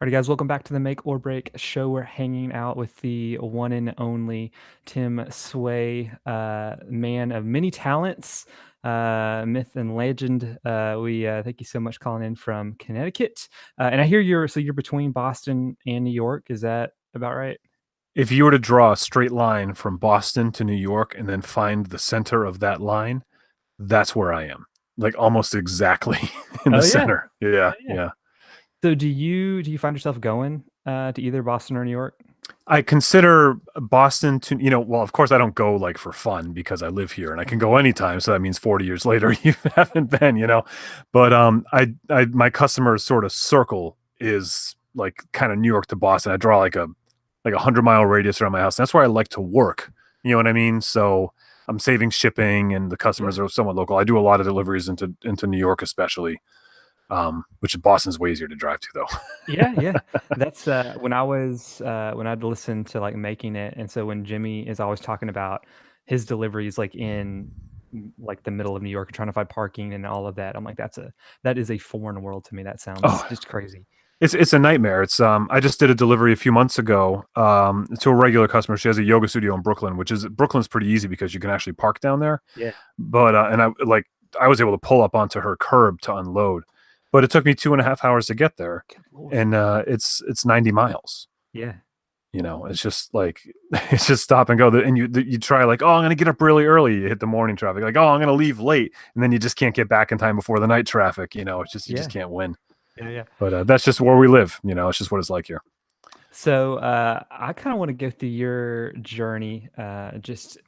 Alright, guys, welcome back to the Make or Break show. We're hanging out with the one and only Tim Sway, man of many talents, myth and legend. We thank you so much calling in from Connecticut. And I hear you're between Boston and New York. Is that about right? If you were to draw a straight line from Boston to New York and then find the center of that line, that's where I am. Like almost exactly in the Oh yeah, center. Yeah, yeah, yeah. yeah. So do you find yourself going to either Boston or New York? I consider Boston to, well, of course I don't go like for fun because I live here and I can go anytime. So that means 40 years later you haven't been. But I my customer sort of circle is like kind of New York to Boston. I draw like 100-mile radius around my house. That's where I like to work. You know what I mean? So I'm saving shipping and the Yeah. customers are somewhat local. I do a lot of deliveries into New York especially. Which Boston's way easier to drive to though. Yeah, yeah. That's when I'd listen to like making it, and so when Jimmy is always talking about his deliveries like in like the middle of New York, trying to find parking and all of that, I'm like, that is a foreign world to me. That sounds Oh, just crazy. it's a nightmare. It's I just did a delivery a few months ago to a regular customer. She has a yoga studio in Brooklyn, which is Brooklyn's pretty easy because you can actually park down there. Yeah. But and I was able to pull up onto her curb to unload, but it took me 2.5 hours to get there, Good lord. and it's 90 miles. Yeah. It's just like it's just stop and go. And you try like, oh, I'm gonna get up really early. You hit the morning traffic. Like, oh, I'm gonna leave late, and then you just can't get back in time before the night traffic. It's just you just Yeah. can't win. Yeah, yeah. But that's just where we live. It's just what it's like here. So I kind of want to go through your journey, just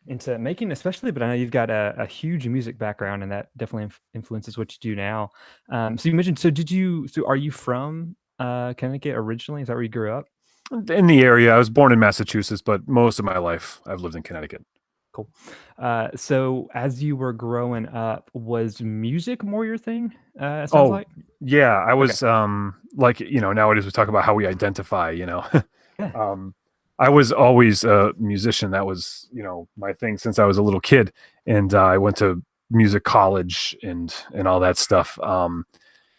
into making, especially. But I know you've got a huge music background, and that definitely influences what you do now. So you mentioned, so did you? So are you from Connecticut originally? Is that where you grew up? In the area, I was born in Massachusetts, but most of my life I've lived in Connecticut. Cool. So as you were growing up, was music more your thing? It sounds Oh, like. yeah, I Okay. was like nowadays we talk about how we identify. Yeah. um, I was always a musician. That was my thing since I was a little kid, and I went to music college and all that stuff.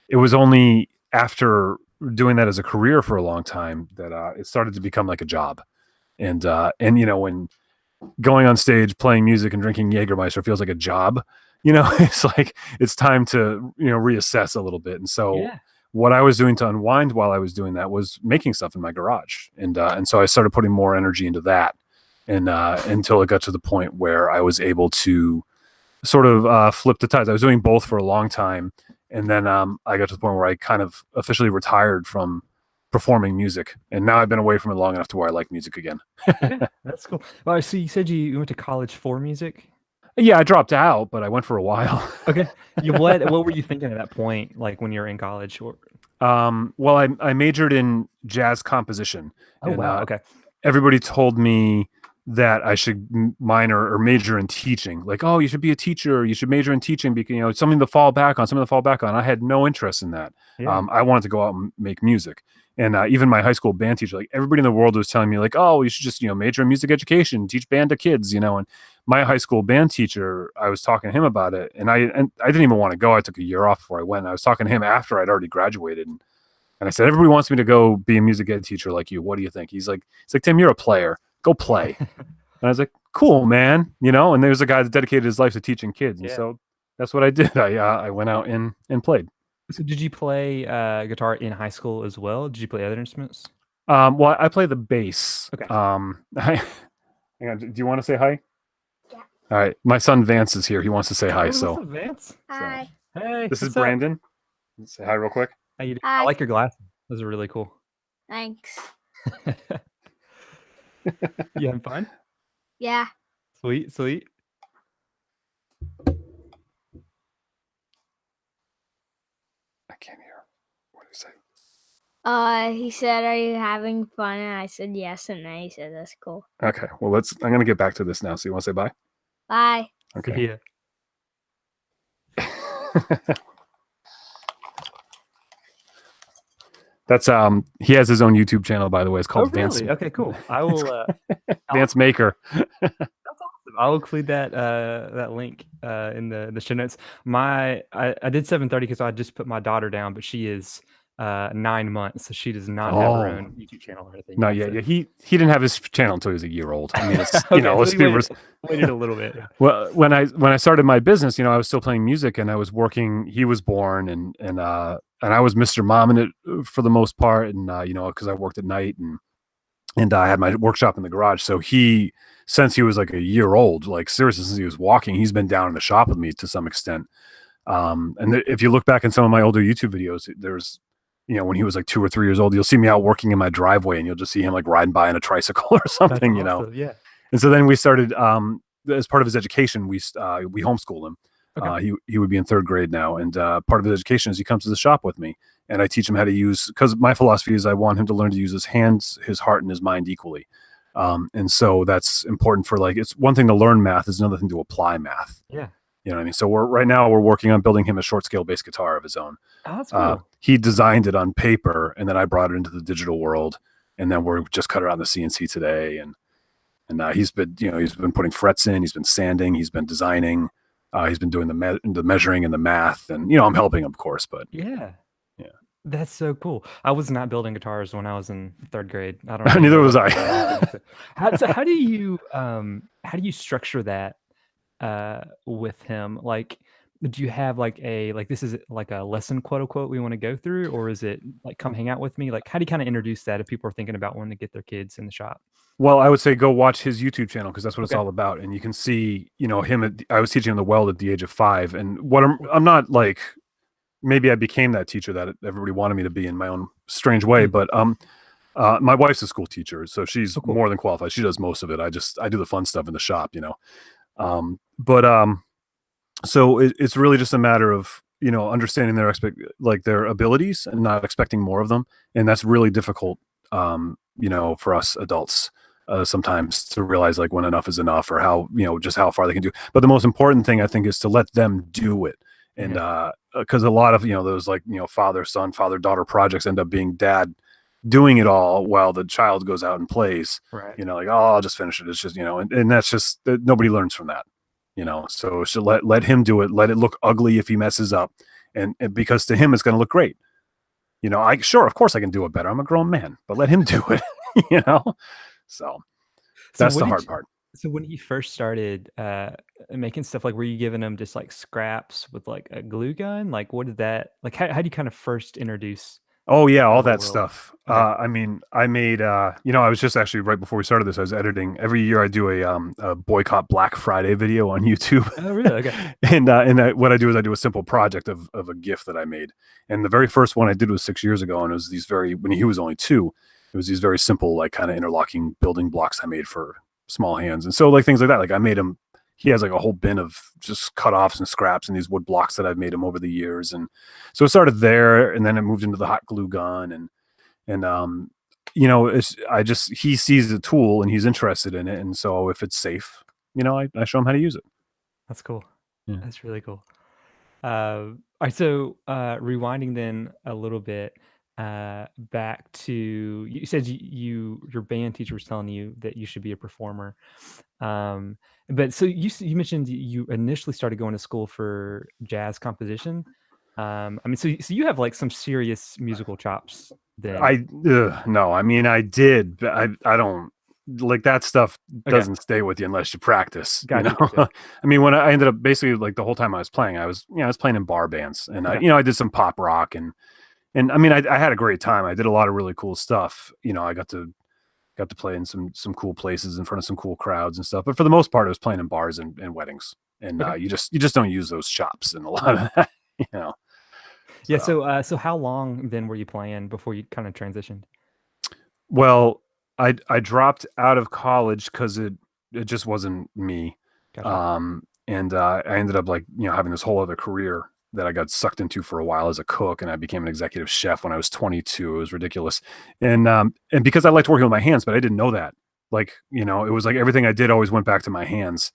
It was only after doing that as a career for a long time that it started to become like a job. And when going on stage, playing music, and drinking Jägermeister feels like a job. It's like it's time to reassess a little bit. And so, Yeah. what I was doing to unwind while I was doing that was making stuff in my garage, and so I started putting more energy into that, and until it got to the point where I was able to sort of flip the tides. I was doing both for a long time, and then I got to the point where I kind of officially retired from performing music, and now I've been away from it long enough to where I like music again. Yeah. That's cool. Well, so you said you went to college for music. Yeah, I dropped out, but I went for a while. Okay. What were you thinking at that point, like when you were in college? Or Well, I majored in jazz composition, oh and wow, okay. everybody told me that I should minor or major in teaching. Like, oh, you should be a teacher. You should major in teaching because it's something to fall back on. Something to fall back on. I had no interest in that. Yeah. I wanted to go out and make music. And even my high school band teacher, like everybody in the world was telling me, like, oh, you should just major in music education, teach band to kids. And my high school band teacher, I was talking to him about it, and I didn't even want to go. I took a year off before I went. I was talking to him after I'd already graduated, and I said, everybody wants me to go be a music ed teacher like you. What do you think? He's like, Tim, you're a player. Go play. And I was like, cool, man. And there's a guy that dedicated his life to teaching kids. And Yeah. so that's what I did. I went out and played. So did you play guitar in high school as well? Did you play other instruments? Well, I play the bass. Okay. Hang on. Do you want to say hi? Yeah. All right. My son Vance is here. He wants to say hi. Oh, what's So, up, Vance? Hi. Hey, this is what's up? Brandon. Say hi real quick. How you doing? I Hi. like your glasses. Those are really cool. Thanks. You having fun? Yeah. Sweet, sweet. I can't hear. What did he say? He said, "Are you having fun?" And I said yes, and then he said, "That's cool." Okay. Well, I'm going to get back to this now. So you want to say bye? Bye. Okay. Yeah. That's he has his own YouTube channel, by the way. It's Oh, called Vance really? Okay, cool. I will. Vance Maker. That's awesome. I'll include that link in the show notes. I did 7:30 because I just put my daughter down, but she is 9 months, so she does not have her Oh, own YouTube channel or anything not yet. yet. So Yeah, he didn't have his channel until he was a year old. I mean, it's okay, so let's he be waited a little bit. Yeah. well, when I started my business, I was still playing music and I was working. He was born, and I was Mr. Mom in it for the most part, and because I worked at night and I had my workshop in the garage. So since he was like a year old, like seriously, since he was walking, he's been down in the shop with me to some extent. If you look back in some of my older YouTube videos, there's, when he was like 2 or 3 years old, you'll see me out working in my driveway and you'll just see him like riding by in a tricycle or That's something. awesome. Yeah. And so then we started, as part of his education, we homeschool him. Okay. He would be in third grade now, and part of his education is he comes to the shop with me, and I teach him how to use. Because my philosophy is I want him to learn to use his hands, his heart, and his mind equally. And so that's important for, like, it's one thing to learn math, it's another thing to apply math. Yeah. You know what I mean? So right now we're working on building him a short scale bass guitar of his own. Oh, that's cool. He designed it on paper, and then I brought it into the digital world, and then we're just cut it on the CNC today, and he's been putting frets in, he's been sanding, he's been designing, he's been doing the measuring and the math, and I'm helping him, of course, but Yeah. yeah, That's so cool. I was not building guitars when I was in third grade. I don't know neither anything was about I. guitar or anything. How do you structure that with him? Like, do you have like this is like a lesson, quote unquote, we want to go through, or is it like come hang out with me? Like, how do you kind of introduce that if people are thinking about wanting to get their kids in the shop? Well, I would say go watch his YouTube channel because that's what it's Okay. all about, and you can see, him. I was teaching him the weld at the age of 5, and what I'm not like. Maybe I became that teacher that everybody wanted me to be in my own strange way, Mm. but my wife's a school teacher, so she's Oh, cool. more than qualified. She does most of it. I do the fun stuff in the shop. But so it's really just a matter of understanding their abilities and not expecting more of them, and that's really difficult, for us adults sometimes to realize like when enough is enough, or how just how far they can do. But the most important thing I think is to let them do it, and Yeah. because a lot of those, like, father son, father daughter projects end up being dad doing it all while the child goes out and plays. Right. Like, oh, I'll just finish it. It's just and that's just nobody learns from that. So should let him do it. Let it look ugly if he messes up, and because to him it's going to look great. Of course I can do it better. I'm a grown man, but let him do it. you know. So So that's what the did hard you, part. so when he first started making stuff, like were you giving him just like scraps with like a glue gun? Like what did that like how do you kind of first introduce Oh yeah, all the that world? stuff. Okay. I mean, I made. I was just actually right before we started this. I was editing. Every year, I do a boycott Black Friday video on YouTube, Oh really? Okay. what I do is I do a simple project of a gift that I made. And the very first one I did was 6 years ago, and it was when he was only 2. It was these very simple, like, kind of interlocking building blocks I made for small hands, and so like things like that. Like I made him. He has like a whole bin of just cut-offs and scraps and these wood blocks that I've made him over the years, and so it started there, and then it moved into the hot glue gun, and he sees the tool and he's interested in it, and so if it's safe, I show him how to use it. That's cool. Yeah. That's really cool. All right, so rewinding then a little bit back to you said your band teacher was telling you that you should be a performer. Um, but so you mentioned you initially started going to school for jazz composition. I mean, so you have like some serious musical chops then. No, I mean, I did, but I don't like that stuff. Okay, Doesn't stay with you unless you practice. gotcha, gotcha. I mean, when I ended up basically, like, the whole time I was playing, I was playing in bar bands, and Okay, I did some pop rock, and I mean, I had a great time. I did a lot of really cool stuff. I got to play in some cool places in front of some cool crowds and stuff. But for the most part, I was playing in bars and weddings, and okay. you just don't use those chops in a lot of that. You know. Yeah. So, So how long then were you playing before you kind of transitioned? well, I dropped out of college because it just wasn't me. Gotcha. And I ended up, like, having this whole other career that I got sucked into for a while as a cook, and I became an executive chef when I was 22. It was ridiculous, and because I liked working with my hands, but I didn't know that. Like, it was like everything I did always went back to my hands.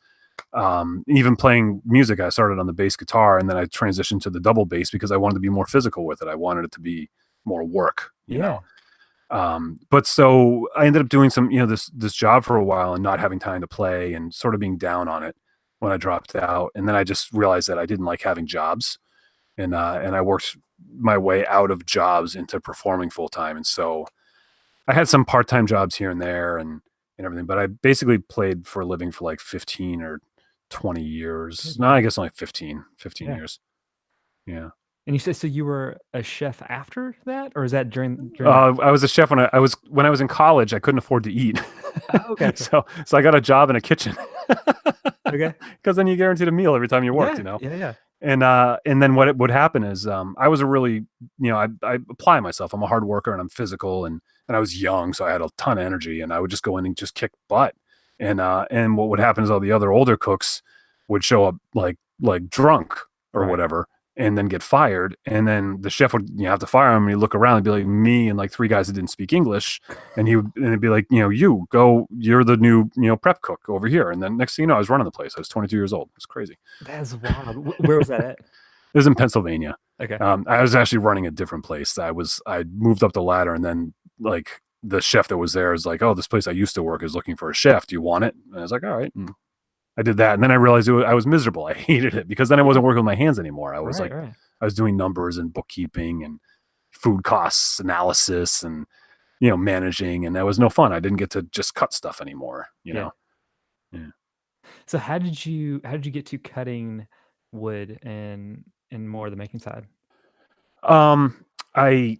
Even playing music, I started on the bass guitar, and then I transitioned to the double bass because I wanted to be more physical with it. I wanted it to be more work. Yeah. But so I ended up doing some, this job for a while and not having time to play and sort of being down on it when I dropped out. And then I just realized that I didn't like having jobs, and I worked my way out of jobs into performing full time. And so I had some part time jobs here and there and everything, but I basically played for a living for like 15 or 20 years. Good No, I man. guess only 15 Yeah. years. Yeah. And you said so you were a chef after that, or is that during that? I was a chef when I was in college. I couldn't afford to eat, Oh, okay, okay, so I got a job in a kitchen okay. because then you guaranteed a meal every time you worked, Yeah, you know. yeah, yeah. And then what would happen is I was a really I apply myself. I'm a hard worker and I'm physical and I was young, so I had a ton of energy and I would just go in and just kick butt. And what would happen is all the other older cooks would show up like drunk or Right. whatever and then get fired. And then the chef would have to fire him and you look around and be like me and like three guys that didn't speak English. And it'd be like, you go, you're the new, prep cook over here. And then next thing you know, I was running the place. I was 22 years old. It's crazy. That's wild. Where was that at? It was in Pennsylvania. Okay. I was actually running a different place. I moved up the ladder and then like the chef that was there is like, oh, this place I used to work is looking for a chef. Do you want it? And I was like, all right. And I did that. And then I realized I was miserable. I hated it because then I Yeah. wasn't working with my hands anymore. I was Right, like, right. I was doing numbers and bookkeeping and food costs analysis and, managing. And that was no fun. I didn't get to just cut stuff anymore, Yeah. Yeah. So how did you get to cutting wood and more the making side? Um, I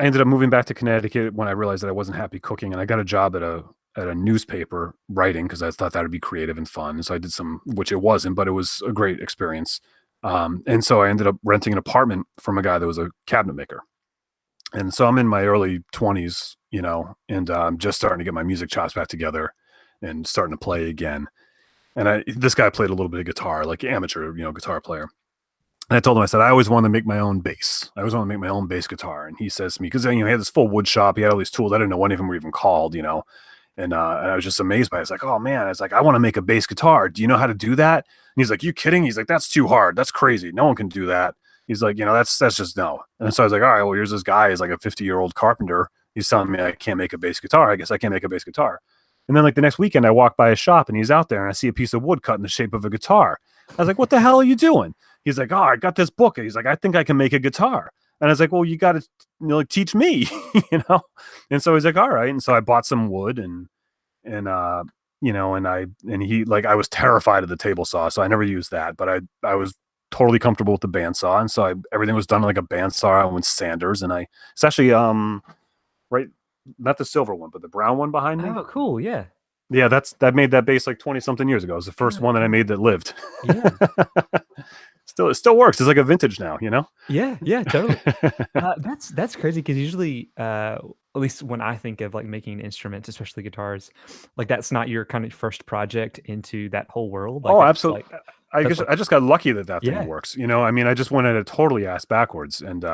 I ended up moving back to Connecticut when I realized that I wasn't happy cooking, and I got a job at a newspaper writing because I thought that would be creative and fun. And so I did some, which it wasn't, but it was a great experience. And so I ended up renting an apartment from a guy that was a cabinet maker. And so I'm in my early 20s, and I'm just starting to get my music chops back together and starting to play again. And this guy played a little bit of guitar, like amateur, guitar player. And I told him, I said, I always wanted to make my own bass. I always want to make my own bass guitar. And he says to me, because he had this full wood shop, he had all these tools. I didn't know what any of them were even called, and I was just amazed by it. It's like, oh man, it's like, I want to make a bass guitar. Do you know how to do that? And he's like, you kidding? He's like, that's too hard. That's crazy. No one can do that. He's like, that's just no. And so I was like, all right, well, here's this guy. He's like a 50-year-old carpenter. He's telling me I can't make a bass guitar. I guess I can't make a bass guitar. And then like the next weekend, I walk by his shop and he's out there and I see a piece of wood cut in the shape of a guitar. I was like, what the hell are you doing? He's like, oh, I got this book. And he's like, I think I can make a guitar. And I was like, well, you got to teach me, And so he's like, all right. And so I bought some wood and he like, I was terrified of the table saw. So I never used that, but I was totally comfortable with the bandsaw. And so everything was done like a bandsaw. I went sanders and it's actually, right. Not the silver one, but the brown one behind me. Oh, cool. Yeah. Yeah, that made that bass like 20 something years ago. It was the first Oh, one that I cool. made that lived. Yeah. It still works. It's like a vintage now, Yeah, yeah, totally. That's crazy because usually, at least when I think of like making instruments, especially guitars, like that's not your kind of first project into that whole world. Like Oh, absolutely. I that's guess like I just got lucky that thing yeah, works. I mean, I just went at it totally ass backwards. And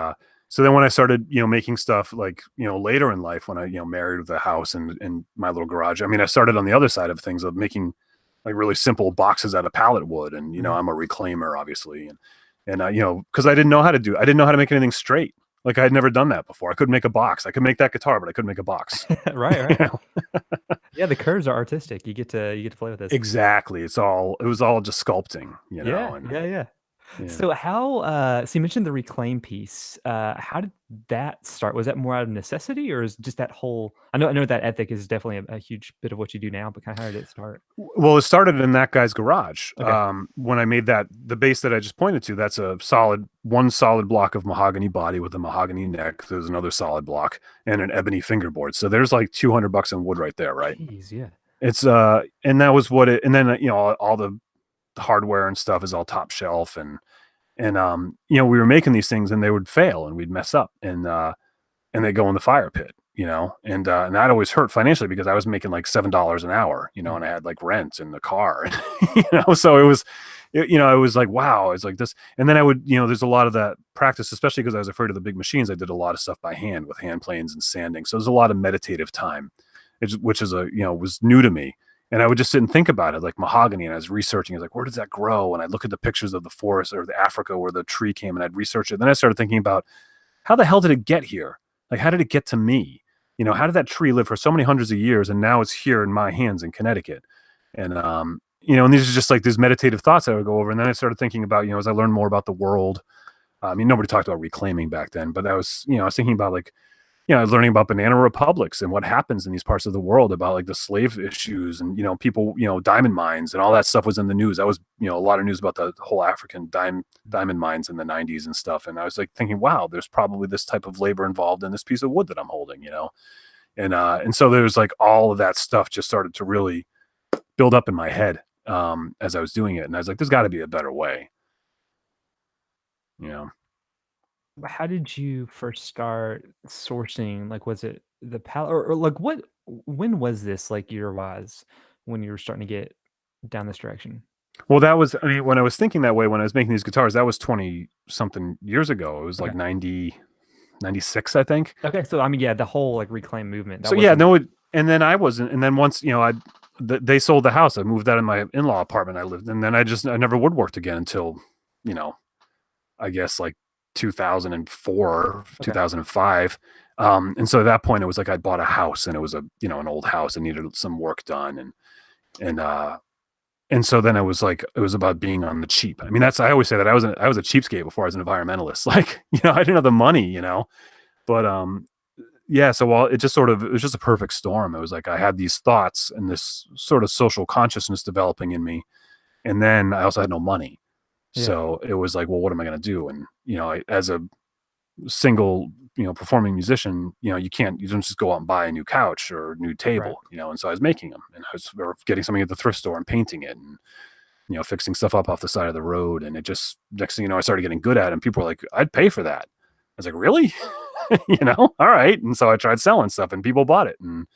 so then when I started, making stuff like, later in life when I, married with a house and my little garage, I mean, I started on the other side of things of making like really simple boxes out of pallet wood. And, mhm. I'm a reclaimer, obviously. And because I didn't know how to make anything straight. Like I had never done that before. I couldn't make a box. I could make that guitar, but I couldn't make a box. Right, You right. know? Yeah, the curves are artistic. You get to play with this. Exactly. It was all just sculpting, Yeah, and yeah, yeah. yeah. So so you mentioned the reclaim piece. How did that start? Was that more out of necessity or is just that whole I know that ethic is definitely a huge bit of what you do now, but kind of how did it start? Well, it started in that guy's garage. Okay. When I made the bass that I just pointed to, that's one solid block of mahogany body with a mahogany neck. There's another solid block and an ebony fingerboard. So there's like $200 in wood right there, right? Jeez, yeah. It's and that was what it, and then all the hardware and stuff is all top shelf and we were making these things and they would fail and we'd mess up and they go in the fire pit, and that always hurt financially because I was making like $7 an hour, Mm. and I had like rent in the car, so it was like, wow, it's like this. And then I would, there's a lot of that practice, especially because I was afraid of the big machines. I did a lot of stuff by hand with hand planes and sanding. So there's a lot of meditative time, which is was new to me. And I would just sit and think about it, like mahogany. And I was researching, I was like, where does that grow? And I look at the pictures of the forest or the Africa where the tree came, and I'd research it. Then I started thinking about how the hell did it get here? Like, how did it get to me? How did that tree live for so many hundreds of years, and now it's here in my hands in Connecticut? And and these are just like these meditative thoughts I would go over. And then I started thinking about, as I learned more about the world, I mean, nobody talked about reclaiming back then, but I was thinking about like, I was learning about banana republics and what happens in these parts of the world about like the slave issues and, people, diamond mines and all that stuff was in the news. That was, a lot of news about the whole African diamond mines in the 90s and stuff. And I was like thinking, wow, there's probably this type of labor involved in this piece of wood that I'm holding. And so there's like all of that stuff just started to really build up in my head as I was doing it. And I was like, there's got to be a better way, you know? How did you first start sourcing? Like, was it the or like when was this like year wise when you were starting to get down this direction? Well, that was, I mean, when I was thinking that way, when I was making these guitars, that was 20 something years ago. It was like Okay. 96, I think. Okay. So I mean, yeah, the whole like reclaim movement that So yeah, wasn't. no, and then I wasn't, and then once, they sold the house, I moved out of my in-law apartment I lived, and then I never woodworked again until, you know, I guess like 2004, Okay. 2005. And so at that point it was like I bought a house and it was an old house and needed some work done. And and so then it was about being on the cheap. I mean, I always say that I was a cheapskate before I was an environmentalist. Like, I didn't have the money. But yeah, so while it was just a perfect storm. It was like I had these thoughts and this sort of social consciousness developing in me. And then I also had no money. Yeah. So it was like, well, what am I going to do? And, as a single, performing musician, you don't just go out and buy a new couch or a new Right. table. And so I was making them and I was or getting something at the thrift store and painting it and, fixing stuff up off the side of the road. And it just, next thing you know, I started getting good at it and people were like, I'd pay for that. I was like, really? All right. And so I tried selling stuff and people bought it and,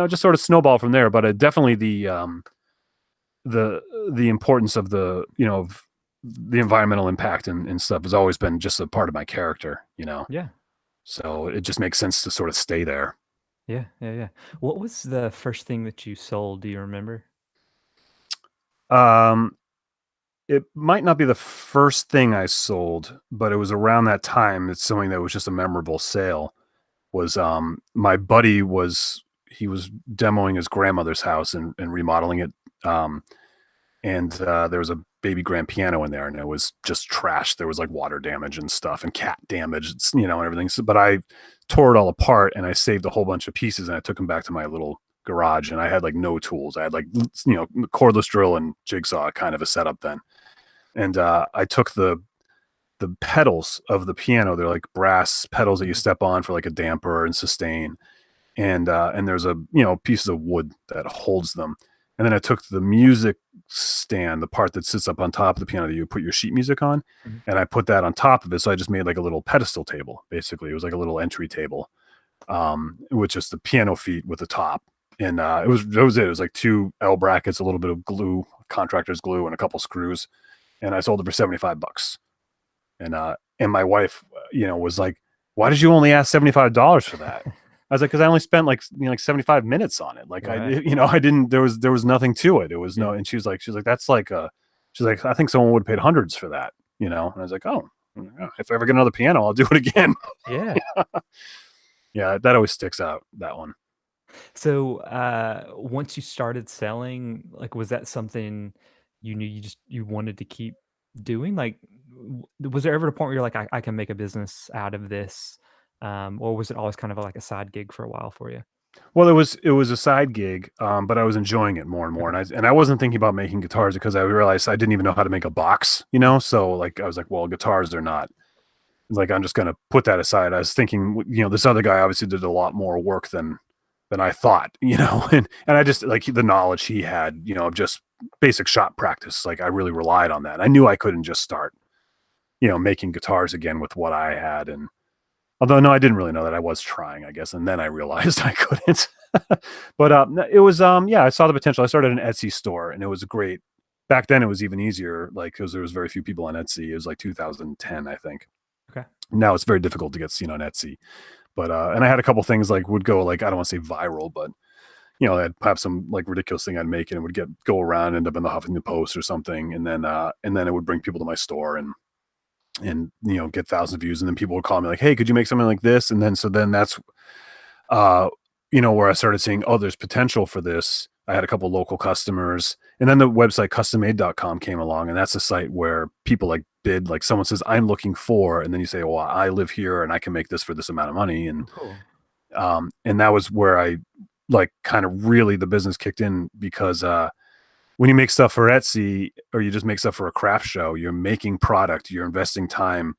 just sort of snowballed from there. But definitely the the importance of of the environmental impact and stuff has always been just a part of my character. Yeah. So it just makes sense to sort of stay there. Yeah. Yeah. Yeah. What was the first thing that you sold? Do you remember? Um, it might not be the first thing I sold, but it was around that time. It's something that was just a memorable sale. Was my buddy he was demoing his grandmother's house and remodeling it. And there was a baby grand piano in there and it was just trash. There was like water damage and stuff and cat damage, and everything. So, but I tore it all apart and I saved a whole bunch of pieces and I took them back to my little garage and I had like no tools. I had like, cordless drill and jigsaw kind of a setup then. And I took the pedals of the piano. They're like brass pedals that you Mhm. step on for like a damper and sustain. And there's a piece of wood that holds them. And then I took the music stand, the part that sits up on top of the piano that you put your sheet music on, Mhm. and I put that on top of it. So I just made like a little pedestal table. Basically, it was like a little entry table, with just the piano feet with the top. And it was it. It was like two L brackets, a little bit of glue, contractor's glue, and a couple screws. And I sold it for $75. And my wife, was like, "Why did you only ask $75 for that?" I was like, "Because I only spent like 75 minutes on it. Like Right. I didn't. There was nothing to it. It was no." Yeah. And she's like, "That's like she's like, I think someone would have paid hundreds for that." And I was like, "Oh, yeah, if I ever get another piano, I'll do it again." Yeah. Yeah, that always sticks out. That one. So, once you started selling, like, was that something you knew you wanted to keep doing? Like, was there ever a point where you're like, I can make a business out of this, or was it always kind of like a side gig for a while for you? Well, it was a side gig, but I was enjoying it more and more, Okay. and I wasn't thinking about making guitars because I realized I didn't even know how to make a box. So like I was like, well, guitars are not like I'm just gonna put that aside. I was thinking, this other guy obviously did a lot more work than I thought. And I just like the knowledge he had, of just basic shop practice. Like I really relied on that. I knew I couldn't just start, making guitars again with what I had. And although no, I didn't really know that. I was trying, I guess, and then I realized I couldn't. But it was yeah, I saw the potential. I started an Etsy store, and it was great. Back then, it was even easier, like because there was very few people on Etsy. It was like 2010, I think. Okay. Now it's very difficult to get seen on Etsy. But and I had a couple things like would go like I don't want to say viral, but I'd have some like ridiculous thing I'd make and it would go around, end up in the Huffington Post or something, and then it would bring people to my store and get thousands of views, and then people would call me like, hey, could you make something like this? And then so then that's uh where I started seeing, oh, there's potential for this. I had a couple local customers, and then the website custommade.com came along, and that's a site where people like bid, like someone says, I'm looking for, and then you say, well, I live here and I can make this for this amount of money. Oh, cool. And that was where I like kind of really the business kicked in because, when you make stuff for Etsy or you just make stuff for a craft show, you're making product, you're investing time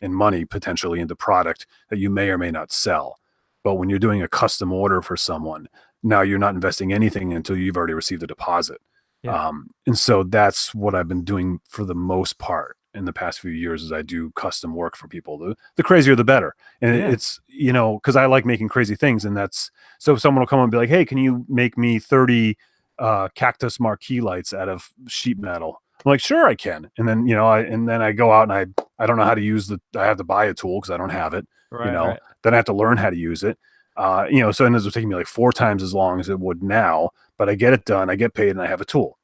and money potentially into product that you may or may not sell. But when you're doing a custom order for someone, now you're not investing anything until you've already received a deposit. Yeah. And so that's what I've been doing for the most part in the past few years is I do custom work for people. The crazier, the better. And Yeah. it's, cause I like making crazy things. And that's, so someone will come and be like, hey, can you make me 30 cactus marquee lights out of sheet metal? I'm like, sure I can. And then, I go out and I don't know how to use I have to buy a tool cause I don't have it, Right. Right. then I have to learn how to use it. So it ends up taking me like 4 times as long as it would now, but I get it done, I get paid and I have a tool.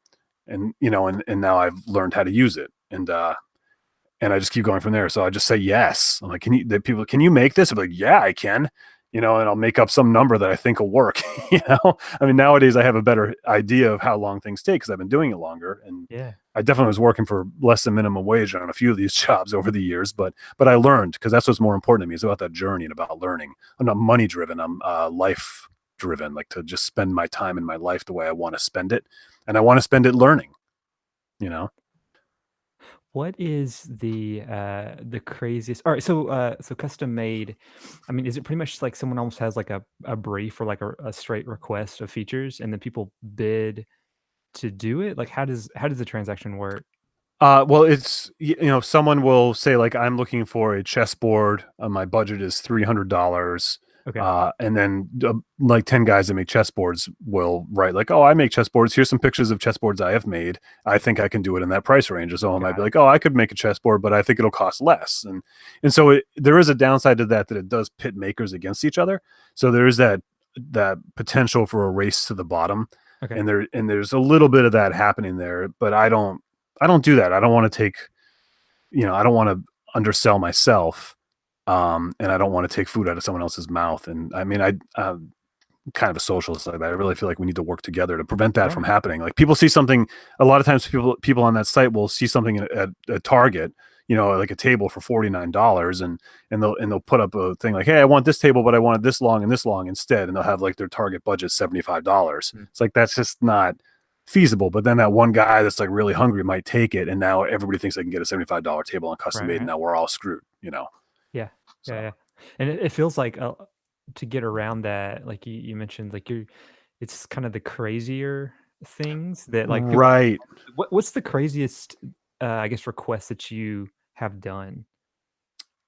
And, and now I've learned how to use it. And I just keep going from there. So I just say yes. I'm like, can you make this? I'm like, yeah, I can, and I'll make up some number that I think will work. I mean, nowadays I have a better idea of how long things take because I've been doing it longer. And Yeah. I definitely was working for less than minimum wage on a few of these jobs over the years, but I learned because that's what's more important to me. It's about that journey and about learning. I'm not money driven. I'm life driven, like to just spend my time in my life the way I want to spend it. And I want to spend it learning, you know? What is the craziest? All right, so custom made. I mean, is it pretty much like someone almost has like a brief or like a straight request of features, and then people bid to do it? Like, how does the transaction work? Well, it's someone will say like I'm looking for a chessboard. My budget is $300, Okay, and then like 10 guys that make chessboards will write like, "Oh, I make chessboards. Here's some pictures of chessboards I have made. I think I can do it in that price range." Or so I might got be it. like, "Oh, I could make a chessboard, but I think it'll cost less." And so there is a downside to that it does pit makers against each other. So there is that potential for a race to the bottom, Okay, and there's a little bit of that happening there. But I don't do that. I don't want to take, I don't want to undersell myself. And I don't want to take food out of someone else's mouth. And I mean, I'm kind of a socialist like that. I really feel like we need to work together to prevent that from right. happening. Like people see something, a lot of times people on that site will see something at Target, like a table for $49 and they'll put up a thing like, hey, I want this table, but I want it this long instead. And they'll have like their Target budget $75. Mm, It's like, that's just not feasible. But then that one guy that's like really hungry might take it. And now everybody thinks they can get a $75 table on custom right, made. And right. now we're all screwed. Yeah, yeah, So, yeah. And it feels like to get around that, like you mentioned, like it's kind of the crazier things that like people. right. What's the craziest, I guess, request that you have done?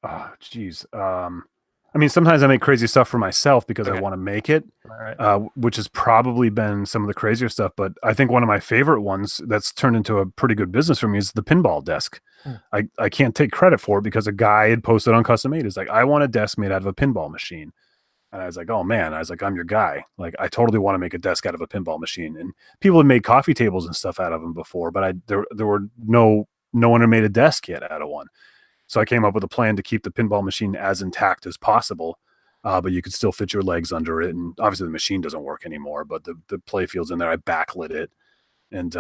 Oh, geez. I mean, sometimes I make crazy stuff for myself because I Okay. want to make it, All right. which has probably been some of the crazier stuff. But I think one of my favorite ones that's turned into a pretty good business for me is the pinball desk. Mm, I can't take credit for it because a guy had posted on Custom Made. He's like, I want a desk made out of a pinball machine. And I was like, oh man, I was like, I'm your guy. Like, I totally want to make a desk out of a pinball machine. And people had made coffee tables and stuff out of them before, but there were no one had made a desk yet out of one. So I came up with a plan to keep the pinball machine as intact as possible, but you could still fit your legs under it. And obviously the machine doesn't work anymore, but the play field's in there. I backlit it, and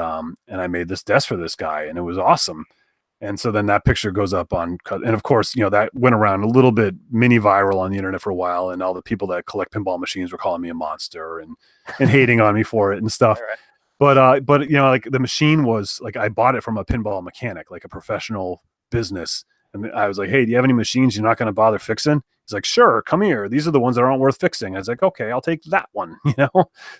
I made this desk for this guy, and it was awesome. And so then that picture goes up and of course, that went around a little bit mini viral on the internet for a while, and all the people that collect pinball machines were calling me a monster and hating on me for it and all stuff. right. But like the machine was like I bought it from a pinball mechanic, like a professional business. And I was like, hey, do you have any machines you're not going to bother fixing? He's like, sure, come here. These are the ones that aren't worth fixing. I was like, okay, I'll take that one.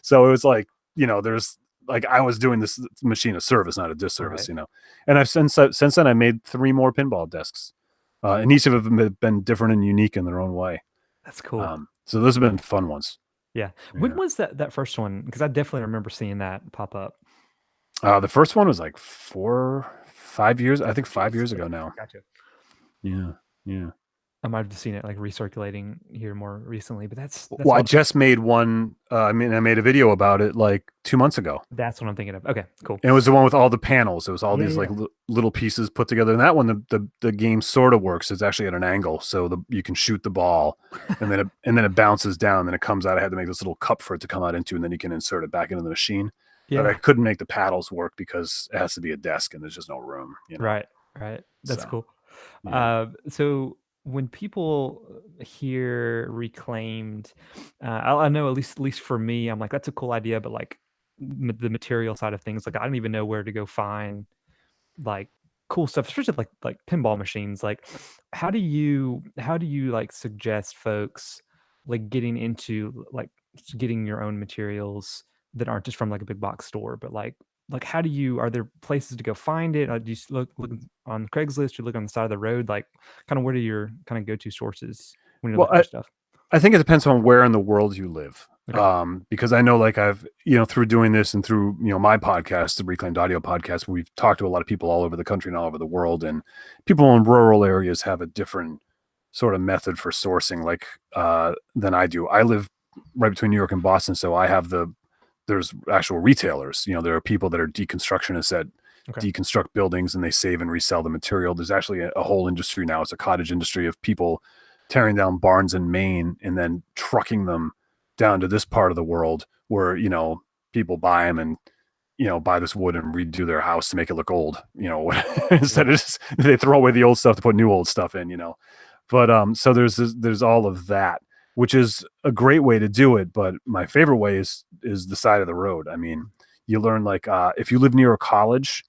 So it was like, there's like I was doing this machine a service, not a disservice. Right. And I've since then I made 3 more pinball desks, and each of them have been different and unique in their own way. That's cool. So those have been fun ones. Yeah. When Yeah. was that first one? Because I definitely remember seeing that pop up. The first one was like 4, 5 years. I think 5 Jeez. years Okay. ago now. Gotcha. Yeah. Yeah. I might have seen it like recirculating here more recently, but that's Well, I all. just made one. I made a video about it like 2 months ago. That's what I'm thinking of. Okay, cool. And it was the one with all the panels. It was all Yeah, these like yeah, little pieces put together. And that one, the game sort of works. It's actually at an angle, so you can shoot the ball, and then it bounces down. And then it comes out. I had to make this little cup for it to come out into, and then you can insert it back into the machine. But I yeah. couldn't make the paddles work because it has to be a desk, and there's just no room. Right, right. That's So cool. yeah. So when people hear reclaimed, I know at least for me, I'm like, that's a cool idea, but like the material side of things, like I don't even know where to go find like cool stuff, especially like pinball machines. Like, how do you like suggest folks like getting into like getting your own materials that aren't just from like a big box store, but like how do you are there places to go find it? Do you look on Craigslist or look on the side of the road? Like kind of what are your kind of go-to sources when you're Well, looking for stuff? I think it depends on where in the world you live. Okay. Because I know, like, I've, through doing this and through, my podcast, the Reclaimed Audio podcast, we've talked to a lot of people all over the country and all over the world. And people in rural areas have a different sort of method for sourcing, like, than I do. I live right between New York and Boston. So there's actual retailers. There are people that are deconstructionists that Okay. deconstruct buildings and they save and resell the material. There's actually a whole industry now. It's a cottage industry of people tearing down barns in Maine and then trucking them down to this part of the world where, people buy them and, buy this wood and redo their house to make it look old, instead Yeah. of just, they throw away the old stuff to put new old stuff in, But, so there's all of that, which is a great way to do it. But my favorite way is the side of the road. I mean, you learn, like, if you live near a college,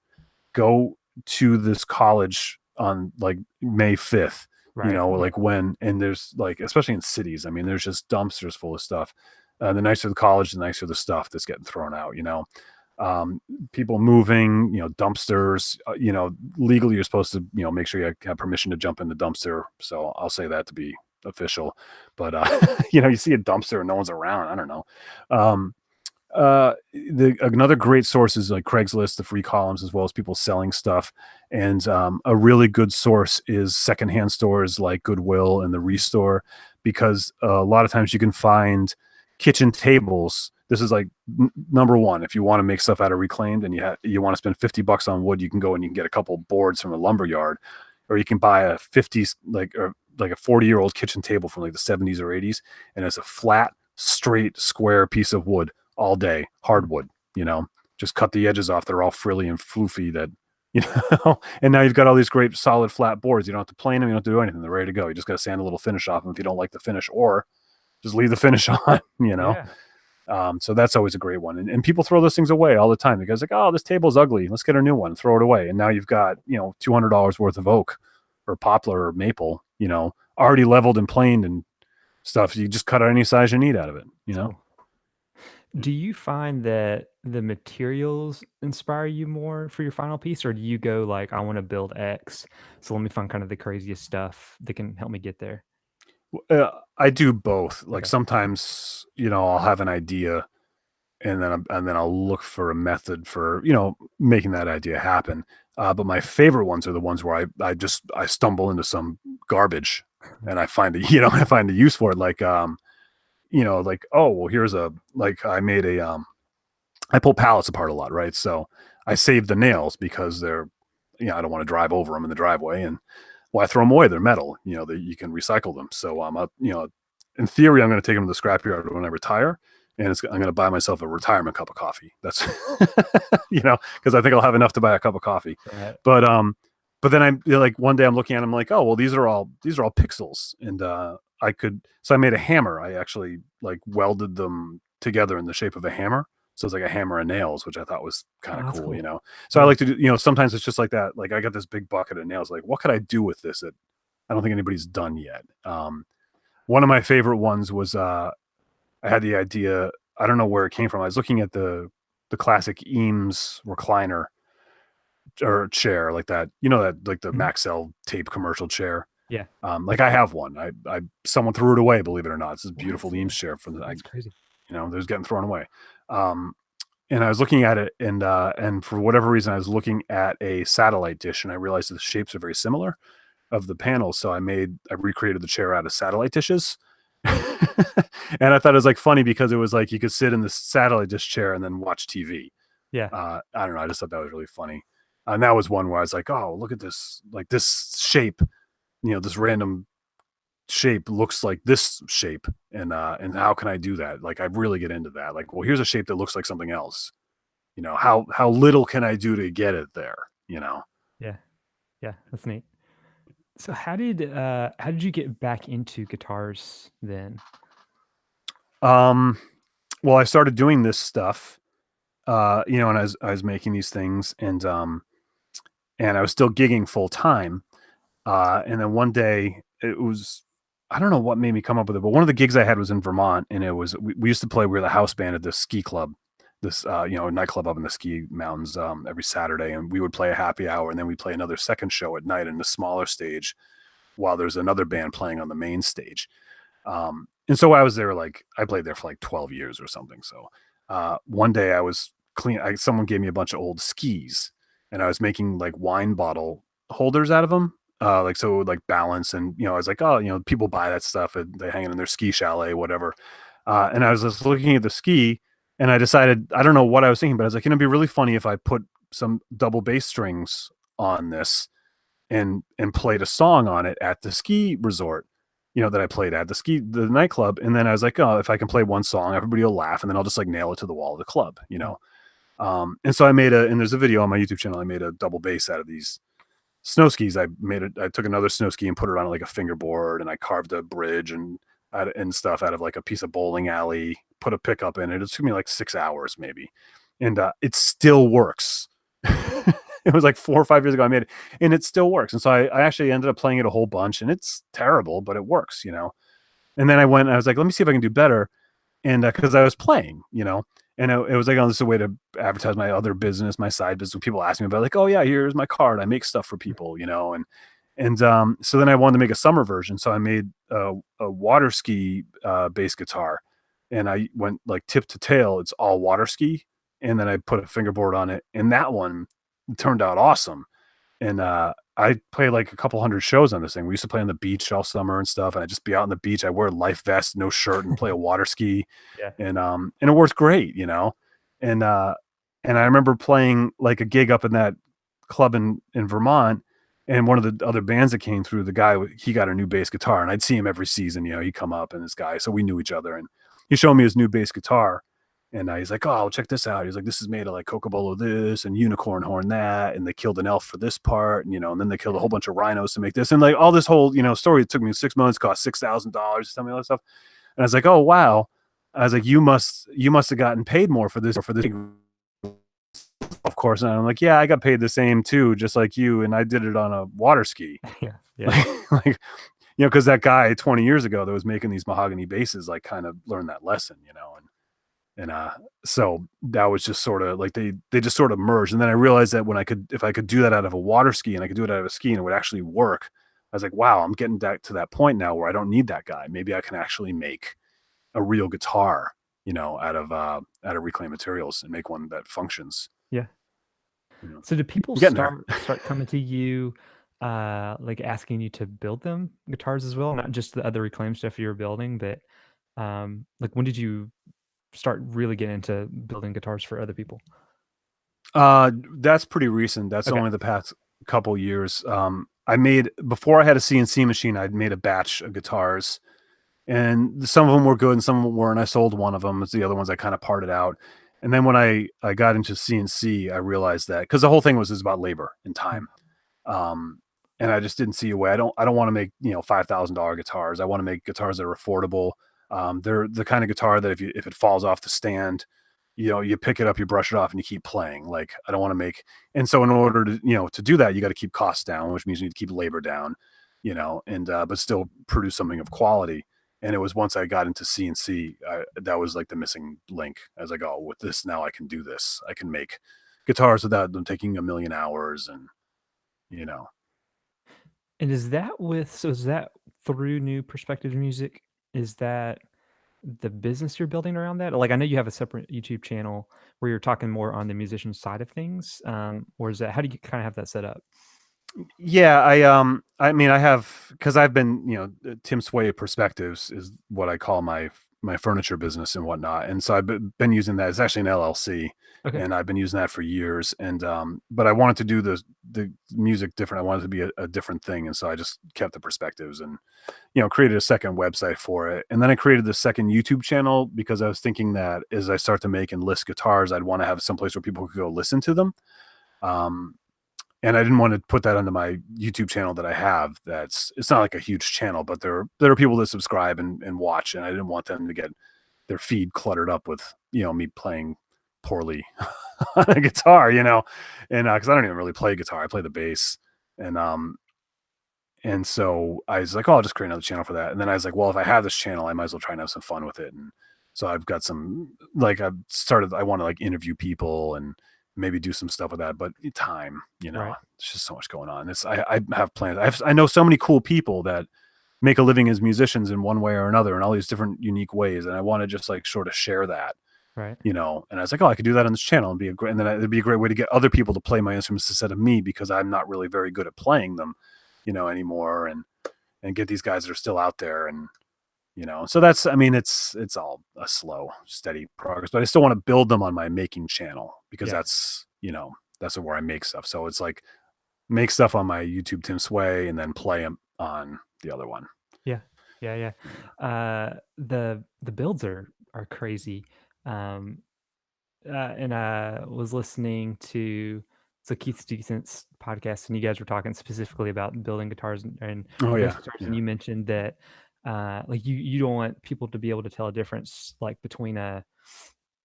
go to this college on like May 5th, Right. Yeah. like when, and there's like, especially in cities, I mean, there's just dumpsters full of stuff. The nicer the college, the nicer the stuff that's getting thrown out. Um, People moving, dumpsters, legally you're supposed to, make sure you have permission to jump in the dumpster. So I'll say that to be official, but, you see a dumpster and no one's around. I don't know. Um, Another great source is like Craigslist, the free columns, as well as people selling stuff. And a really good source is secondhand stores like Goodwill and the Restore, because a lot of times you can find kitchen tables. This is like number one. If you want to make stuff out of reclaimed and you want to spend $50 on wood, you can go and you can get a couple boards from a lumber yard, or you can buy a 50s or like a 40-year-old kitchen table from like the 70s or 80s, and it's a flat, straight, square piece of wood all day, hardwood, just cut the edges off. They're all frilly and floofy and now you've got all these great solid flat boards. You don't have to plane them. You don't have to do anything. They're ready to go. You just got to sand a little finish off them if you don't like the finish, or just leave the finish on. Yeah. So that's always a great one. And people throw those things away all the time because like, oh, this table's ugly. Let's get a new one, throw it away. And now you've got, $200 worth of oak or poplar or maple, already leveled and planed and stuff. You just cut out any size you need out of it. Cool. Do you find that the materials inspire you more for your final piece, or do you go like, I want to build X, so let me find kind of the craziest stuff that can help me get there? I do both. Like Okay. sometimes, I'll have an idea, and then I'll look for a method for making that idea happen. But my favorite ones are the ones where I stumble into some garbage and I find a I find a use for it. Like like, oh well, here's I made I pull pallets apart a lot, right? So I save the nails because they're I don't want to drive over them in the driveway, and well, I throw them away. They're metal, that you can recycle them. So in theory, I'm going to take them to the scrapyard when I retire, and I'm going to buy myself a retirement cup of coffee. That's because I think I'll have enough to buy a cup of coffee. Right. But but then I'm like, one day I'm looking at them like, oh well, these are all pixels, and so I made a hammer. I actually like welded them together in the shape of a hammer. So it's like a hammer and nails, which I thought was kind Oh, of that's cool, cool. So I Yeah. like to do, sometimes it's just like that. Like I got this big bucket of nails. Like, what could I do with this that I don't think anybody's done yet? One of my favorite ones was I had the idea. I don't know where it came from. I was looking at the classic Eames recliner or chair, like that. That like the Mhm. Maxell tape commercial chair. Yeah. Like I have one. I someone threw it away. Believe it or not, it's this What? beautiful Eames chair from That's crazy. it was getting thrown away. Um, and I was looking at it, and for whatever reason, I was looking at a satellite dish, and I realized the shapes are very similar. of the panels. So I recreated the chair out of satellite dishes. And I thought it was like funny because it was like you could sit in the satellite dish chair and then watch TV. Yeah. I don't know. I just thought that was really funny. And that was one where I was like, oh, look at this, like this shape, this random shape looks like this shape. And how can I do that? Like, I really get into that. Like, well, here's a shape that looks like something else. How little can I do to get it there? Yeah. Yeah. That's neat. So how did you get back into guitars then? Um, well, I started doing this stuff, and I was making these things, and I was still gigging full time. And then one day it was, I don't know what made me come up with it, but one of the gigs I had was in Vermont, and we used to play. We were the house band at this ski club, this nightclub up in the ski mountains, every Saturday, and we would play a happy hour, and then we play another second show at night in the smaller stage, while there's another band playing on the main stage. And so I was there, like, I played there for like 12 years or something. So one day I was someone gave me a bunch of old skis, and I was making like wine bottle holders out of them. Like, so it would like balance. And, I was like, oh, people buy that stuff and they hang it in their ski chalet, whatever. And I was just looking at the ski, and I decided, I don't know what I was thinking, but I was like, it'd be really funny if I put some double bass strings on this and played a song on it at the ski resort, that I played at the nightclub. And then I was like, oh, if I can play one song, everybody will laugh, and then I'll just like nail it to the wall of the club. And so and there's a video on my YouTube channel. I made a double bass out of these snow skis. I took another snow ski and put it on like a fingerboard, and I carved a bridge and stuff out of like a piece of bowling alley, put a pickup in it. It took me like 6 hours maybe. And it still works. It was like 4 or 5 years ago I made it, and it still works. And so I actually ended up playing it a whole bunch, and it's terrible, but it works. And then I went and I was like, let me see if I can do better. And because I was playing. And it was like, oh, this is a way to advertise my other business, my side business. When people ask me about, like, oh yeah, here's my card. I make stuff for people. And so then I wanted to make a summer version. So I made a water ski bass guitar, and I went like tip to tail. It's all water ski. And then I put a fingerboard on it, and that one turned out awesome. And I played like a couple hundred shows on this thing. We used to play on the beach all summer and stuff. And I'd just be out on the beach. I wear a life vest, no shirt, and play a water ski. Yeah. And it works great. And I remember playing like a gig up in that club in Vermont, and one of the other bands that came through, the guy, he got a new bass guitar, and I'd see him every season. He'd come up, and this guy, so we knew each other, and he showed me his new bass guitar. And he's like, oh, check this out. He's like, this is made of like Cocobolo this and unicorn horn that. And they killed an elf for this part, and then they killed a whole bunch of rhinos to make this. And like all this whole, story, it took me 6 months, cost $6,000 to tell me all that stuff. And I was like, oh, wow. I was like, you must have gotten paid more for this or for this. Of course. And I'm like, yeah, I got paid the same too, just like you. And I did it on a water ski. Yeah. Yeah. Like, because that guy 20 years ago that was making these mahogany basses, like kind of learned that lesson. And so that was just sort of like they just sort of merged. And then I realized that if I could do that out of a water ski and I could do it out of a ski and it would actually work, I was like, wow, I'm getting back to that point now where I don't need that guy. Maybe I can actually make a real guitar, out of reclaimed materials and make one that functions. Yeah. So do people Getting there. start coming to you, like asking you to build them guitars as well, not just the other reclaimed stuff you were building, but like when did you start really getting into building guitars for other people? That's pretty recent. That's Okay. only the past couple years. Before I had a CNC machine, I'd made a batch of guitars, and some of them were good and some of them weren't. I sold one of them. It's the other ones I kind of parted out. And then when I got into CNC, I realized that because the whole thing was about labor and time. Um, and I just didn't see a way. I don't want to make, $5,000 guitars. I want to make guitars that are affordable. They're the kind of guitar that if it falls off the stand, you pick it up, you brush it off, and you keep playing. Like, I don't want to make, and so in order to do that, you got to keep costs down, which means you need to keep labor down, and but still produce something of quality. And it was once I got into CNC, that was like the missing link. I was like, oh, with this now I can do this. I can make guitars without them taking a million hours, and you know. And is that through New Perspective Music? Is that the business you're building around that? Like, I know you have a separate YouTube channel where you're talking more on the musician side of things, or is that how do you kind of have that set up? Yeah, I mean, I have because I've been, Tim Sway Perspectives is what I call my furniture business and whatnot, and so I've been using that. It's actually an LLC, Okay. and I've been using that for years. And but I wanted to do the music different. I wanted it to be a different thing, and so I just kept the perspectives and created a second website for it. And then I created the second YouTube channel because I was thinking that as I start to make and list guitars, I'd want to have some place where people could go listen to them. Um, and I didn't want to put that onto my YouTube channel that I have. It's not like a huge channel, but there are people that subscribe and watch, and I didn't want them to get their feed cluttered up with me playing poorly on a guitar, and because I don't even really play guitar, I play the bass, and so I was like, oh, I'll just create another channel for that. And then I was like, well, if I have this channel, I might as well try and have some fun with it. And so I've got some, like, I want to like interview people and maybe do some stuff with that. But time, Right. it's just so much going on. I have plans. I know so many cool people that make a living as musicians in one way or another in all these different unique ways. And I want to just like sort of share that, Right. and I was like, oh, I could do that on this channel and it'd be a great way to get other people to play my instruments instead of me because I'm not really very good at playing them, anymore. And get these guys that are still out there. And so that's, I mean, it's all a slow steady progress, but I still want to build them on my making channel because Yeah. that's where I make stuff. So it's like make stuff on my YouTube Tim Sway and then play them on the other one. Yeah. Yeah. Yeah. The builds are crazy. Um, and I was listening to Keith Stevenson podcast, and you guys were talking specifically about building guitars and Oh bass yeah, guitars, and yeah, you mentioned that like you don't want people to be able to tell a difference like between a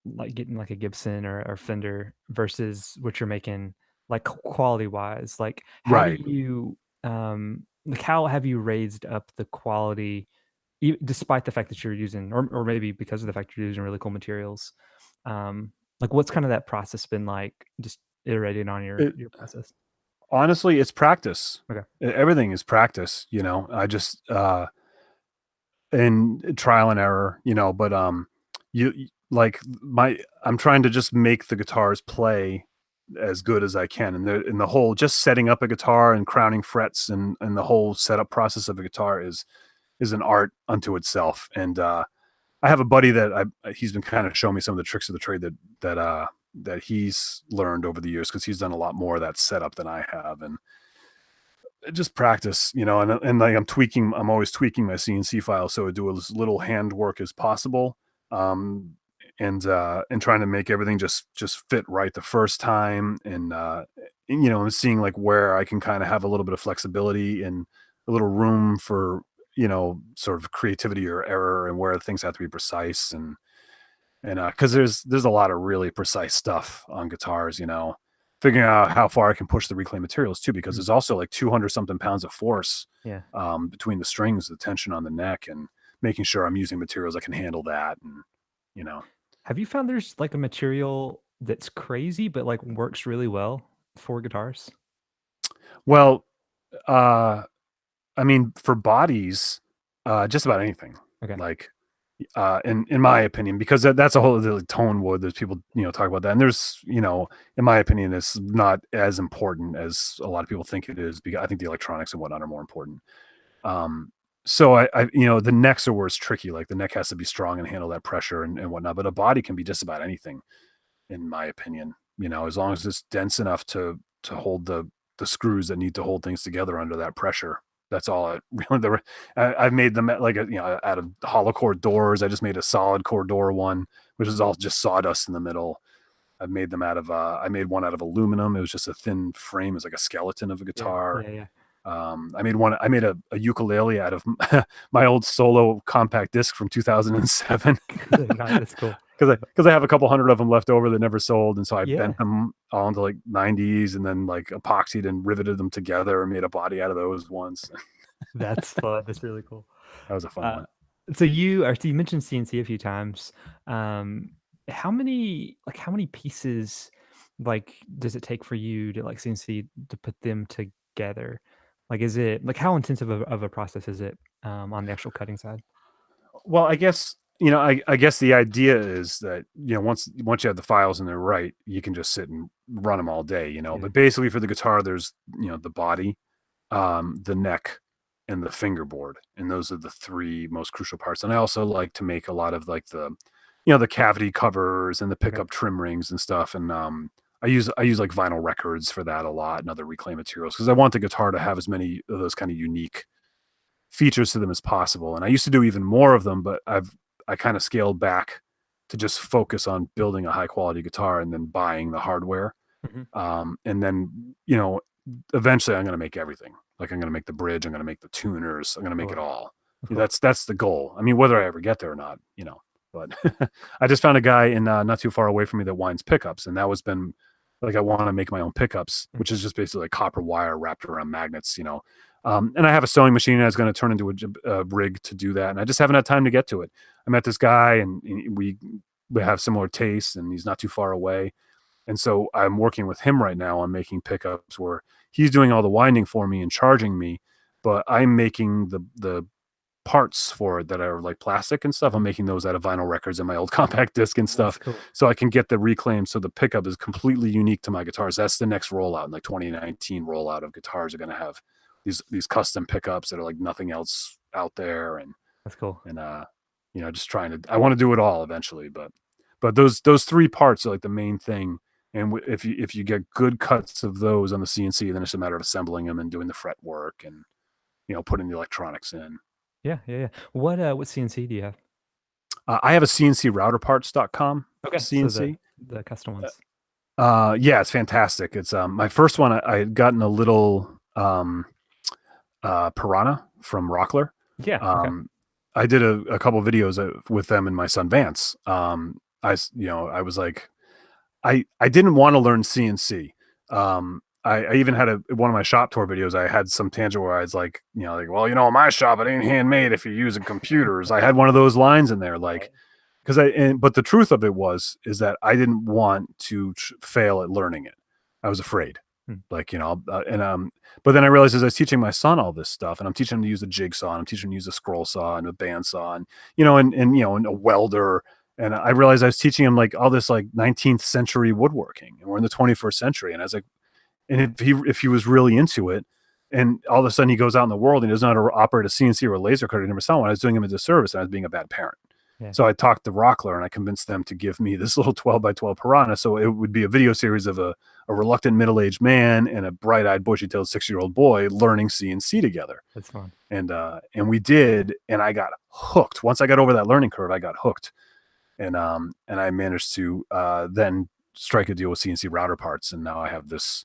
like getting like a Gibson or Fender versus what you're making like quality wise. Like how do right. you like how have you raised up the quality despite the fact that you're using or maybe because of the fact you're using really cool materials? Um, like what's kind of that process been like just iterating on It, your process? honestly, it's practice. Okay. Everything is practice. I just and trial and error, but like my I'm trying to just make the guitars play as good as I can. And the whole just setting up a guitar and crowning frets and the whole setup process of a guitar is an art unto itself. And I have a buddy that he's been kind of showing me some of the tricks of the trade that he's learned over the years because he's done a lot more of that setup than I have. And just practice, and like I'm always tweaking my CNC file so I do as little hand work as possible. Um, and trying to make everything just fit right the first time. And seeing like where I can kind of have a little bit of flexibility and a little room for, sort of creativity or error and where things have to be precise. And because there's a lot of really precise stuff on guitars, figuring out how far I can push the reclaimed materials too, because Mm. there's also like 200 something pounds of force Yeah. between the strings, the tension on the neck, and making sure I'm using materials that can handle that. And you know, Have you found there's like a material that's crazy but like works really well for guitars? well, uh, I mean, for bodies, just about anything. Okay. Like in my opinion, because that's a whole other tone wood. There's people, talk about that. And there's, in my opinion, it's not as important as a lot of people think it is because I think the electronics and whatnot are more important. Um, so the necks are where it's tricky. Like the neck has to be strong and handle that pressure and whatnot, but a body can be just about anything in my opinion, as long as it's dense enough to hold the screws that need to hold things together under that pressure. That's all I really I've made them like out of hollow core doors. I just made a solid core door one, which is all just sawdust in the middle. I've made them out of I made one out of aluminum. It was just a thin frame. It was like a skeleton of a Yeah. guitar. Yeah. Yeah. I made a ukulele out of my old solo compact disc from 2007 Good night. That's cool. because I have a couple hundred of them left over that never sold, and so I Yeah. bent them all into like 90s and then like epoxied and riveted them together and made a body out of those ones. That's fun. That's really cool. That was a fun Uh, one. so you mentioned CNC a few times. Um, how many pieces like does it take for you to like CNC to put them together? Like, is it like how intensive of a process is it on the actual cutting side? Well, I guess I guess the idea is that, once you have the files and they're right, you can just sit and run them all day, Yeah. But basically for the guitar, there's, the body, the neck, and the fingerboard, and those are the three most crucial parts. And I also like to make a lot of like the cavity covers and the Okay. pickup trim rings and stuff. And I use like vinyl records for that a lot and other reclaimed materials because I want the guitar to have as many of those kind of unique features to them as possible. And I used to do even more of them, but I kind of scaled back to just focus on building a high quality guitar and then buying the hardware. Mhm. And then, eventually I'm going to make everything. Like I'm going to make the bridge, I'm going to make the tuners, I'm going to make it Cool. all. Cool. That's the goal. I mean, whether I ever get there or not, but I just found a guy in not too far away from me that winds pickups. And that was been like, I want to make my own pickups, Mm. which is just basically like copper wire wrapped around magnets, and I have a sewing machine that's going to turn into a rig to do that. And I just haven't had time to get to it. I met this guy and we have similar tastes and he's not too far away. And so I'm working with him right now on making pickups where he's doing all the winding for me and charging me, but I'm making the parts for it that are like plastic and stuff. I'm Mhm. making those out of vinyl records and my old compact disc and That's stuff. cool. So I can get the reclaim. So the pickup is completely unique to my guitars. That's the next rollout. Like 2019 rollout of guitars are going to have these custom pickups that are like nothing else out there. That's cool. And just I want to do it all eventually, but those three parts are like the main thing. And if you get good cuts of those on the CNC, then it's a matter of assembling them and doing the fret work and putting the electronics in. Yeah, yeah, yeah. What CNC do you have? I have a CNCrouterparts.com Okay, so the CNC. the custom ones. Yeah, it's fantastic. It's my first one. I had gotten a little Piranha from Rockler. Yeah, okay. I did a couple videos with them and my son Vance. I was like, I didn't want to learn CNC. I even had one of my shop tour videos. I had some tangent where I was like, well, in my shop it ain't handmade if you're using computers. I had one of those lines in there, like, but the truth of it is that I didn't want to fail at learning it. I was afraid, Hmm. like, but then I realized as I was teaching my son all this stuff, and I'm teaching him to use a jigsaw, and I'm teaching him to use a scroll saw and a bandsaw, and and a welder. And I realized I was teaching him like all this like 19th century woodworking, and we're in the 21st century. And I was like, and if he was really into it, and all of a sudden he goes out in the world and he doesn't know how to operate a CNC or a laser cutter, he never saw one. I was doing him a disservice, and I was being a bad parent. Yeah. So I talked to Rockler and I convinced them to give me this little 12 by 12 Piranha. So it would be a video series of a reluctant middle-aged man and a bright-eyed, bushy-tailed 6-year-old boy learning CNC together. That's fun. And we did, and I got hooked. Once I got over that learning curve, I got hooked. And I managed to then strike a deal with CNC router parts, and now I have this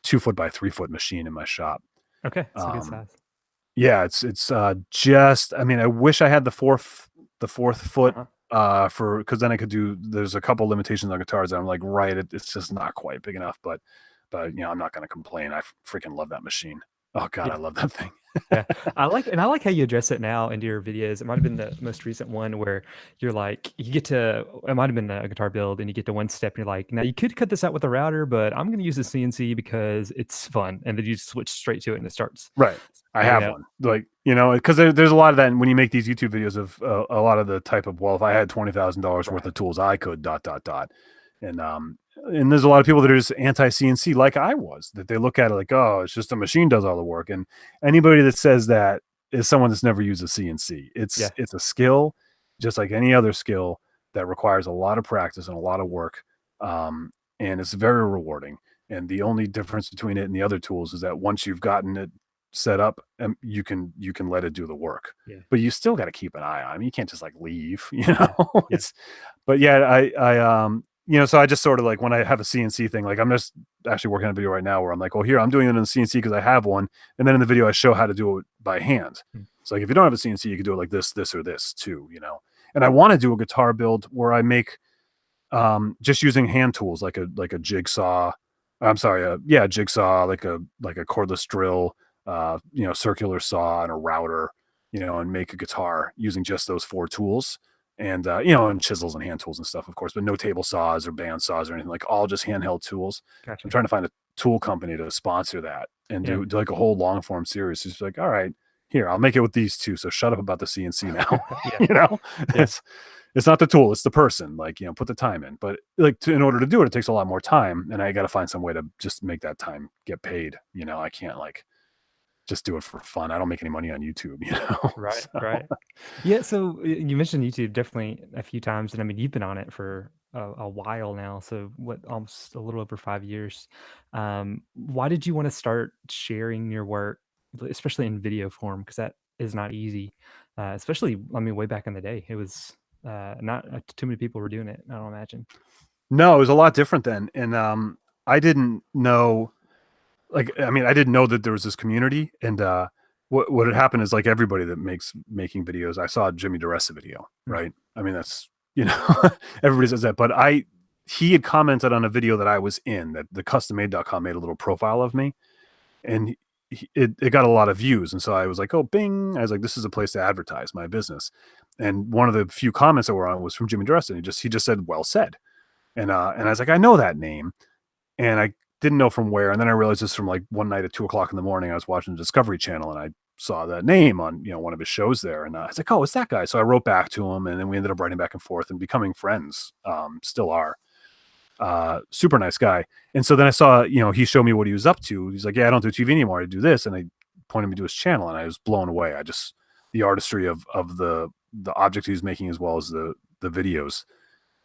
2 foot by 3 foot machine in my shop. Okay, it's a good size. Yeah, it's just. I mean, I wish I had the fourth foot for because then I could do. There's a couple limitations on guitars that I'm like, right, it's just not quite big enough. But I'm not going to complain. I freaking love that machine. Oh God, Yeah. I love that thing. Yeah, I like how you address it now into your videos. It might have been the most recent one where you're like, you get to, it might have been a guitar build, and you get to one step, and you're like, now you could cut this out with a router, but I'm going to use the CNC because it's fun, and then you switch straight to it, and it starts. Right. I have one. Like, because there's a lot of that when you make these YouTube videos of a lot of the type of, well, if I had $20,000 worth of tools, I could ... And there's a lot of people that are just anti CNC, like I was, that they look at it like, oh, it's just a machine does all the work. And anybody that says that is someone that's never used a CNC. It's a skill, just like any other skill that requires a lot of practice and a lot of work. And it's very rewarding. And the only difference between it and the other tools is that once you've gotten it set up, you can let it do the work. Yeah. But you still got to keep an eye on it. I mean, you can't just like leave, Yeah. But yeah, so I just sort of like when I have a CNC thing, like I'm just actually working on a video right now where I'm like, well, here I'm doing it in the CNC because I have one. And then in the video, I show how to do it by hand. So like if you don't have a CNC, you can do it like this, or this too, And I want to do a guitar build where I make just using hand tools like a jigsaw. I'm sorry, a jigsaw, like a cordless drill, circular saw and a router, and make a guitar using just those 4 tools. And, and chisels and hand tools and stuff, of course, but no table saws or band saws or anything, like all just handheld tools. Gotcha. I'm trying to find a tool company to sponsor that and do like a whole long form series. It's like, all right, here, I'll make it with these two. So shut up about the CNC now. Yeah. you know, Yeah. it's not the tool, it's the person. Like, put the time in. But like in order to do it, it takes a lot more time. And I got to find some way to just make that time get paid. I can't like just do it for fun. I don't make any money on YouTube. Right, So right. Yeah, so you mentioned YouTube definitely a few times, and I mean you've been on it for a while now. So what, almost a little over 5 years. Why did you want to start sharing your work, especially in video form? Because that is not easy, especially I mean way back in the day, it was not too many people were doing it. I don't imagine. no, it was a lot different then. And I didn't know, like, I mean, I didn't know that there was this community. And what had happened is, like, everybody that making videos, I saw a Jimmy DeRessa video, Mm, right? I mean, that's, everybody says that, but he had commented on a video that I was in, that the custommade.com made a little profile of me, and it got a lot of views. And so I was like, oh, bing. I was like, this is a place to advertise my business. And one of the few comments that were on it was from Jimmy DeRessa. And he just said, well said. And I was like, I know that name. And I didn't know from where. And then I realized this from like one night at 2 o'clock in the morning, I was watching the Discovery Channel and I saw that name on, one of his shows there. And I was like, oh, it's that guy. So I wrote back to him, and then we ended up writing back and forth and becoming friends. Still are. Super nice guy. And so then I saw, he showed me what he was up to. He's like, yeah, I don't do TV anymore. I do this. And I pointed me to his channel, and I was blown away. The artistry of the object he was making, as well as the videos.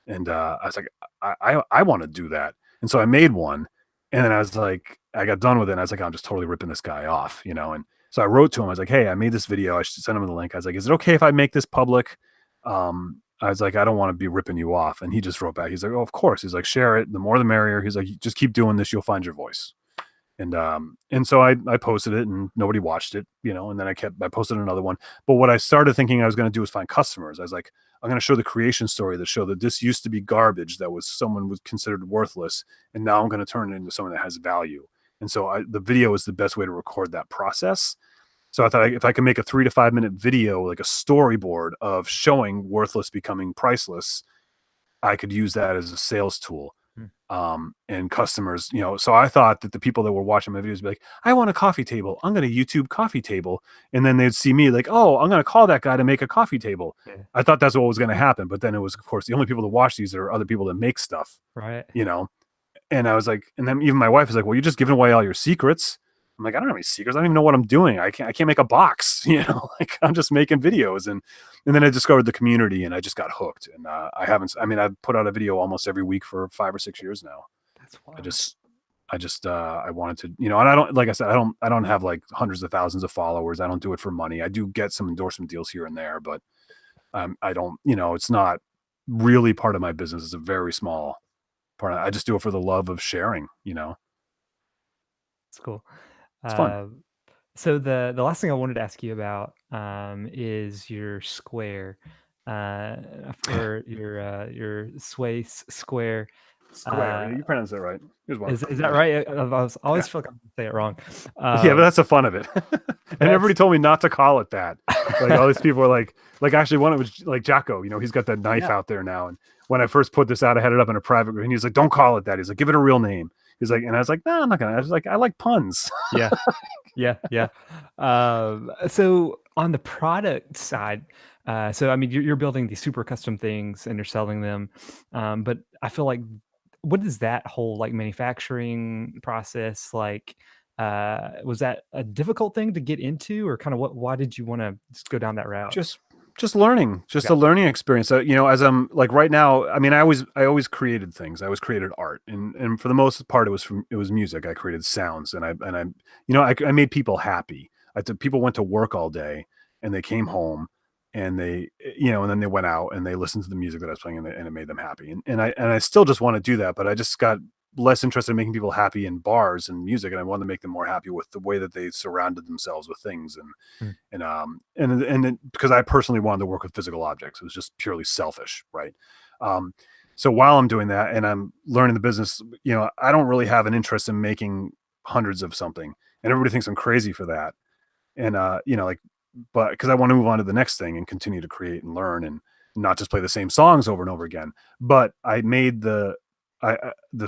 And I was like, I want to do that. And so I made one, and then I was like, I got done with it, and I was like, I'm just totally ripping this guy off. And so I wrote to him. I was like, hey, I made this video. I should send him the link. I was like, is it okay if I make this public? I was like, I don't want to be ripping you off. And he just wrote back. He's like, oh, of course. He's like, share it. The more the merrier. He's like, just keep doing this. You'll find your voice. And so I posted it, and nobody watched it, and then I posted another one. But what I started thinking I was going to do was find customers. I was like, I'm going to show the creation story, that show that this used to be garbage, that someone was considered worthless. And now I'm going to turn it into someone that has value. And so the video is the best way to record that process. So I thought, if I can make a 3 to 5 minute video, like a storyboard of showing worthless becoming priceless, I could use that as a sales tool. mm. And customers, so I thought that the people that were watching my videos would be like, I want a coffee table. I'm going to YouTube coffee table. And then they'd see me like, oh, I'm going to call that guy to make a coffee table. Yeah. I thought that's what was going to happen. But then it was, of course, the only people that watch these are other people that make stuff, Right. And I was like, and then even my wife was like, well, you're just giving away all your secrets. I'm like, I don't have any secrets. I don't even know what I'm doing. I can't make a box, like, I'm just making videos. And then I discovered the community, and I just got hooked. And I've put out a video almost every week for 5 or 6 years now. That's I wanted to, and I don't, like I said, I don't have like hundreds of thousands of followers. I don't do it for money. I do get some endorsement deals here and there, but I don't, it's not really part of my business. It's a very small part. I just do it for the love of sharing, That's cool. it's fun. So the last thing I wanted to ask you about is your square, uh, or your sway square. Square. Uh, Yeah, you pronounce that right. Here's one. is that right? I Yeah. always feel like I'm gonna say it wrong. Yeah, but that's the fun of it. And everybody told me not to call it that. Like, all these people were like actually one, it was like Jacko, he's got that knife Yeah. out there now. And when I first put this out, I had it up in a private group, and he's like, don't call it that. He's like, give it a real name. He's like, and I was like, no, I'm not gonna. I was like, I like puns. Yeah, yeah. So on the product side, so I mean, you're building these super custom things and you're selling them, but I feel like, what is that whole like manufacturing process like? Was that a difficult thing to get into, or kind of what? Why did you want to just go down that route? Just learning, just Okay. a learning experience. As I'm like right now, I mean, I always created things. I always created art, and for the most part, it was music. I created sounds, and I made people happy. People went to work all day, and they came home, and and then they went out and they listened to the music that I was playing, and it made them happy. And I still just want to do that, but I just got less interested in making people happy in bars and music, and I wanted to make them more happy with the way that they surrounded themselves with things. Mm. And because I personally wanted to work with physical objects, it was just purely selfish, right? Um, so while I'm doing that and I'm learning the business, I don't really have an interest in making hundreds of something, and everybody thinks I'm crazy for that. And like, but because I want to move on to the next thing and continue to create and learn, and not just play the same songs over and over again. But I made the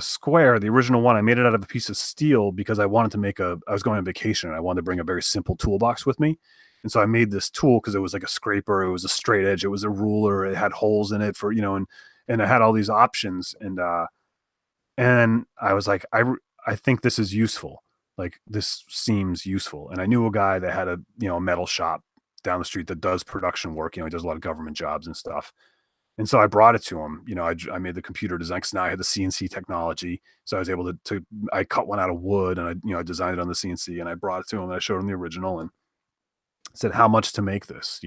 square, the original one, I made it out of a piece of steel because I wanted to I was going on vacation, and I wanted to bring a very simple toolbox with me. And so I made this tool because it was like a scraper, it was a straight edge, it was a ruler, it had holes in it for, and it had all these options. And I was like, I think this is useful. Like this seems useful. And I knew a guy that had a metal shop down the street that does production work. He does a lot of government jobs and stuff. And so I brought it to him. I made the computer design because now I had the CNC technology. So I was able I cut one out of wood and I designed it on the CNC and I brought it to him and I showed him the original and said, how much to make this.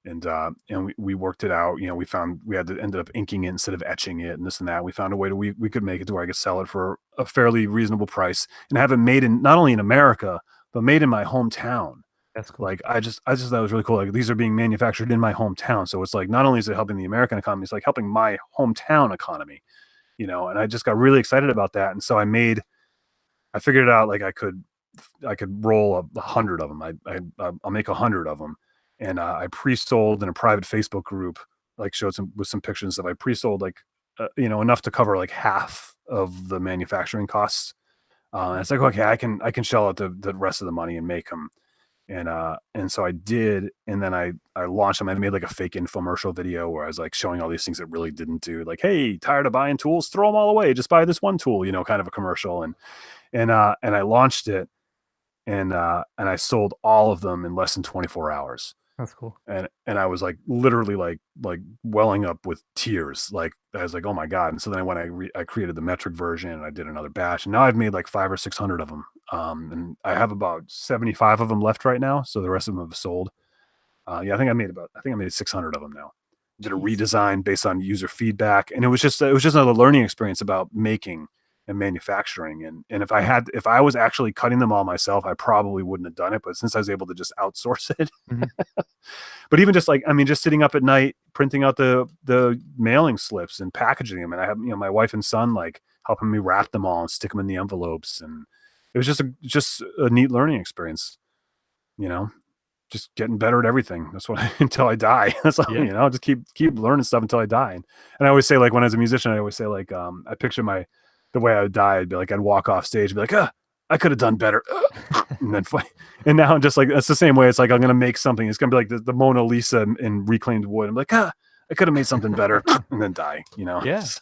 And we worked it out. We ended up inking it instead of etching it and this and that. We found a way we could make it to where I could sell it for a fairly reasonable price and have it made in not only in America, but made in my hometown. That's cool. Like I just thought it was really cool. Like these are being manufactured in my hometown. So it's like not only is it helping the American economy, it's like helping my hometown economy. And I just got really excited about that. And so I figured it out like I could roll 100 of them. I'll make 100 of them. And I pre-sold in a private Facebook group, like showed some pictures and stuff. I pre-sold like enough to cover like half of the manufacturing costs. And it's like, okay, I can shell out the rest of the money and make them. And so I did, and then I launched them. I made like a fake infomercial video where I was like showing all these things that really didn't do, like, hey, tired of buying tools, throw them all away, just buy this one tool, kind of a commercial. And I launched it, and I sold all of them in less than 24 hours. That's cool. And I was like literally like welling up with tears. Like I was like, oh my God. And so then I created the metric version and I did another batch. And now I've made like 500 or 600 of them. And I have about 75 of them left right now. So the rest of them have sold. Yeah, I think I made 600 of them now. Did a Jeez. redesign based on user feedback. And it was just another learning experience about making and manufacturing. And if I was actually cutting them all myself, I probably wouldn't have done it. But since I was able to just outsource it, Mhm. but even just like, I mean, just sitting up at night, printing out the mailing slips and packaging them. And I have, my wife and son, like helping me wrap them all and stick them in the envelopes. And it was just a neat learning experience, you know, just getting better at everything. That's what until I die. That's all, Yeah. just keep learning stuff until I die. And I always say, like, when I was a musician, I always say, like, I picture the way I would die. I'd be like, I'd walk off stage and be like, I could have done better. And then and now I'm just like, that's the same way. It's like, I'm going to make something. It's going to be like the Mona Lisa in reclaimed wood. I'm like, I could have made something better and then die, Yeah. That's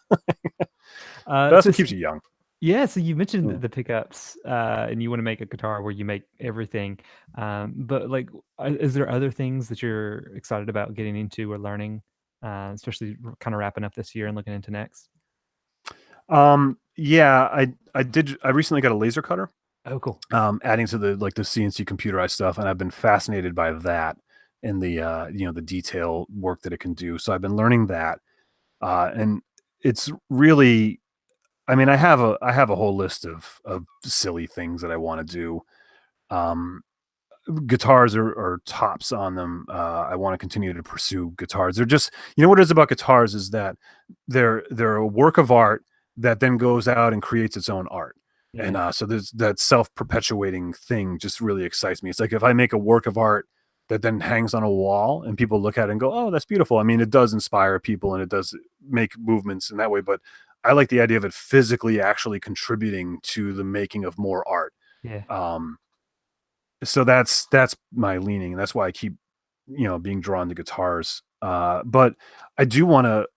So, what keeps you young. yeah, so you mentioned Mm. the pickups, and you want to make a guitar where you make everything. But like, is there other things that you're excited about getting into or learning, especially kind of wrapping up this year and looking into next? Yeah, I recently got a laser cutter, Oh, cool. adding to the CNC computerized stuff. And I've been fascinated by that and the detail work that it can do. So I've been learning that. And it's really, I mean, I have a whole list of silly things that I want to do. Um, Guitars are tops on them. I want to continue to pursue guitars. They're just, what it is about guitars is that they're a work of art that then goes out and creates its own art. And Yeah. so there's that self-perpetuating thing just really excites me. It's like if I make a work of art that then hangs on a wall and people look at it and go, oh, that's beautiful. I mean, it does inspire people and it does make movements in that way, but I like the idea of it physically actually contributing to the making of more art. Yeah. Um, so that's my leaning, and that's why I keep being drawn to guitars. But I do want to.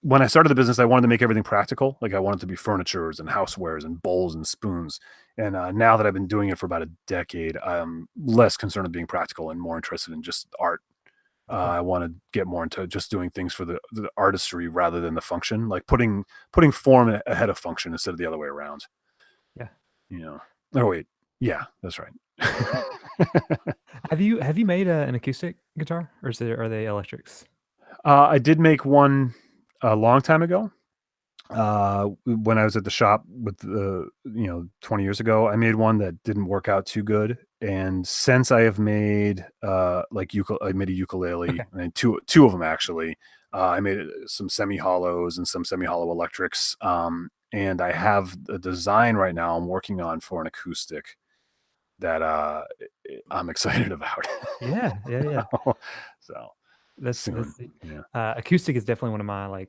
When I started the business, I wanted to make everything practical. Like I wanted to be furnitures and housewares and bowls and spoons. And now that I've been doing it for about a decade, I'm less concerned with being practical and more interested in just art. Okay. I want to get more into just doing things for the artistry rather than the function, like putting form ahead of function instead of the other way around. Yeah. You know. Oh wait, yeah, that's right. Have you made an acoustic guitar, or are they electrics? I did make one a long time ago. When I was at the shop with 20 years ago, I made one that didn't work out too good. And since I have made I made a ukulele, Okay. and two of them actually. I made some semi hollows and some semi hollow electrics. And I have a design right now I'm working on for an acoustic that I'm excited about. Yeah. Yeah. Yeah. So That's soon, yeah, acoustic is definitely one of my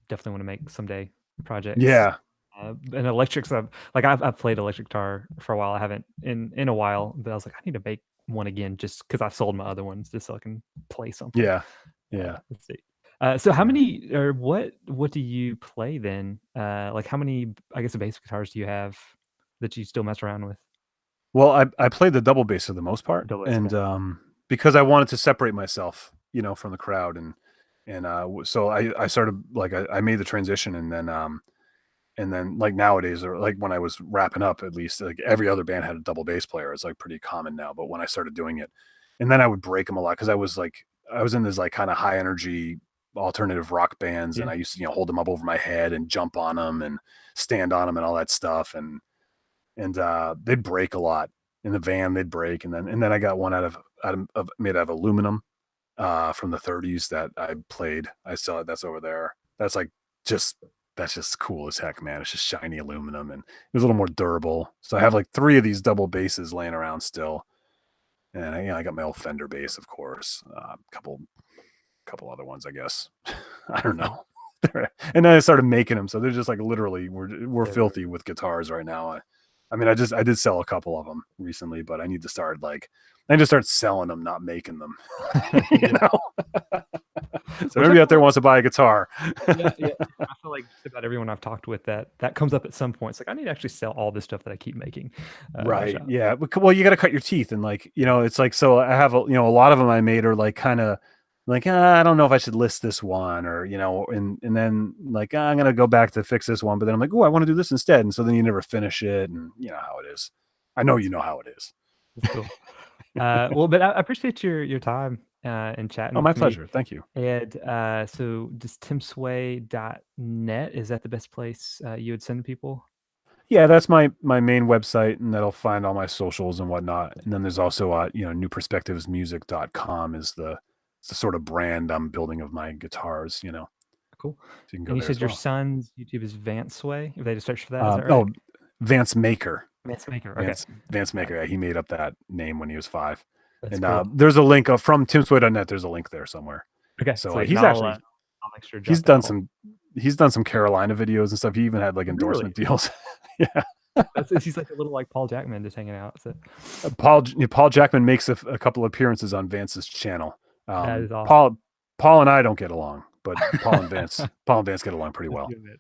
definitely want to make someday projects. yeah. And electrics, I've played electric guitar for a while. I haven't in a while, but I was like, I need to make one again just because I sold my other ones just so I can play something. Yeah. Yeah. Let's see. So how Yeah. many or what do you play then? Like how many, I guess, bass guitars do you have that you still mess around with? Well, I played the double bass for the most part, Double bass, and okay. because I wanted to separate myself, from the crowd, and so I started like I made the transition, and then like nowadays, or like when I was wrapping up, at least like every other band had a double bass player. It's like pretty common now, but when I started doing it, and then I would break them a lot because I was in this like kind of high energy alternative rock bands, and Yeah. I used to hold them up over my head and jump on them and stand on them and all that stuff, and they'd break a lot in the van. They'd break, and then I got one out of made out of aluminum from the 30s that I played. I saw it. That's over there. Just that's just cool as heck, man. It's just shiny aluminum, and it was a little more durable. So I have like 3 of these double basses laying around still, and I got my old Fender bass, of course. Couple other ones, I guess. I don't know. And then I started making them, so they're just like literally we're Yeah, filthy with guitars right now. I mean, I did sell a couple of them recently, but I need to start selling them, not making them. you yeah. know. So Which I everybody out feel there like, wants to buy a guitar. yeah, yeah. I feel like just about everyone I've talked with that comes up at some point. It's like I need to actually sell all this stuff that I keep making in my Right. shop. Yeah. Well, you got to cut your teeth, and like, it's like, so I have a lot of them I made are like kind of like, I don't know if I should list this one, or and then like, I'm gonna go back to fix this one, but then I'm like, oh, I want to do this instead, and so then you never finish it, and you know how it is. I know you know how it is. That's cool. Well, but I appreciate your time and chatting Oh, my with me. pleasure. Thank you. And so just timsway.net, is that the best place you would send people? Yeah, that's my main website, and that'll find all my socials and whatnot. And then there's also newperspectivesmusic.com is the sort of brand I'm building of my guitars, so Cool. you can go And you there said as your well. son's YouTube is Vance Sway. If they just search for that, is that right? Oh, Vance Maker. Vance Maker. Okay. Vance Got it. Maker. Yeah, he made up that name when he was 5. That's And cool. there's a link from timsway.net. There's a link there somewhere. Okay, So sweet. And he's actually I'll make sure to he's drop that done all. some Carolina videos and stuff. He even had like Really? endorsement deals. Yeah. He's like a little like Paul Jackman just hanging out. So Paul Jackman makes a couple appearances on Vance's channel. that is awesome. Paul and I don't get along, but Paul and Vance get along pretty That's well. good, man.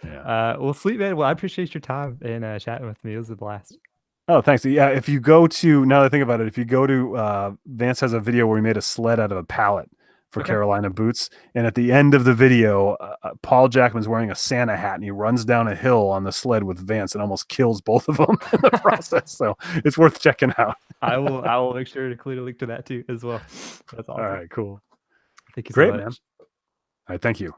Yeah. Well, sweet, man. Well, I appreciate your time and chatting with me. It was a blast. Oh, thanks. Yeah, if you go to now that I think about it, if you go to Vance has a video where he made a sled out of a pallet for Okay. Carolina boots, and at the end of the video, Paul Jackman's wearing a Santa hat, and he runs down a hill on the sled with Vance and almost kills both of them in the process. So it's worth checking out. I will make sure to include a link to that too as well. That's All awesome. right, cool. Thank you so Great, man. much. All right, thank you.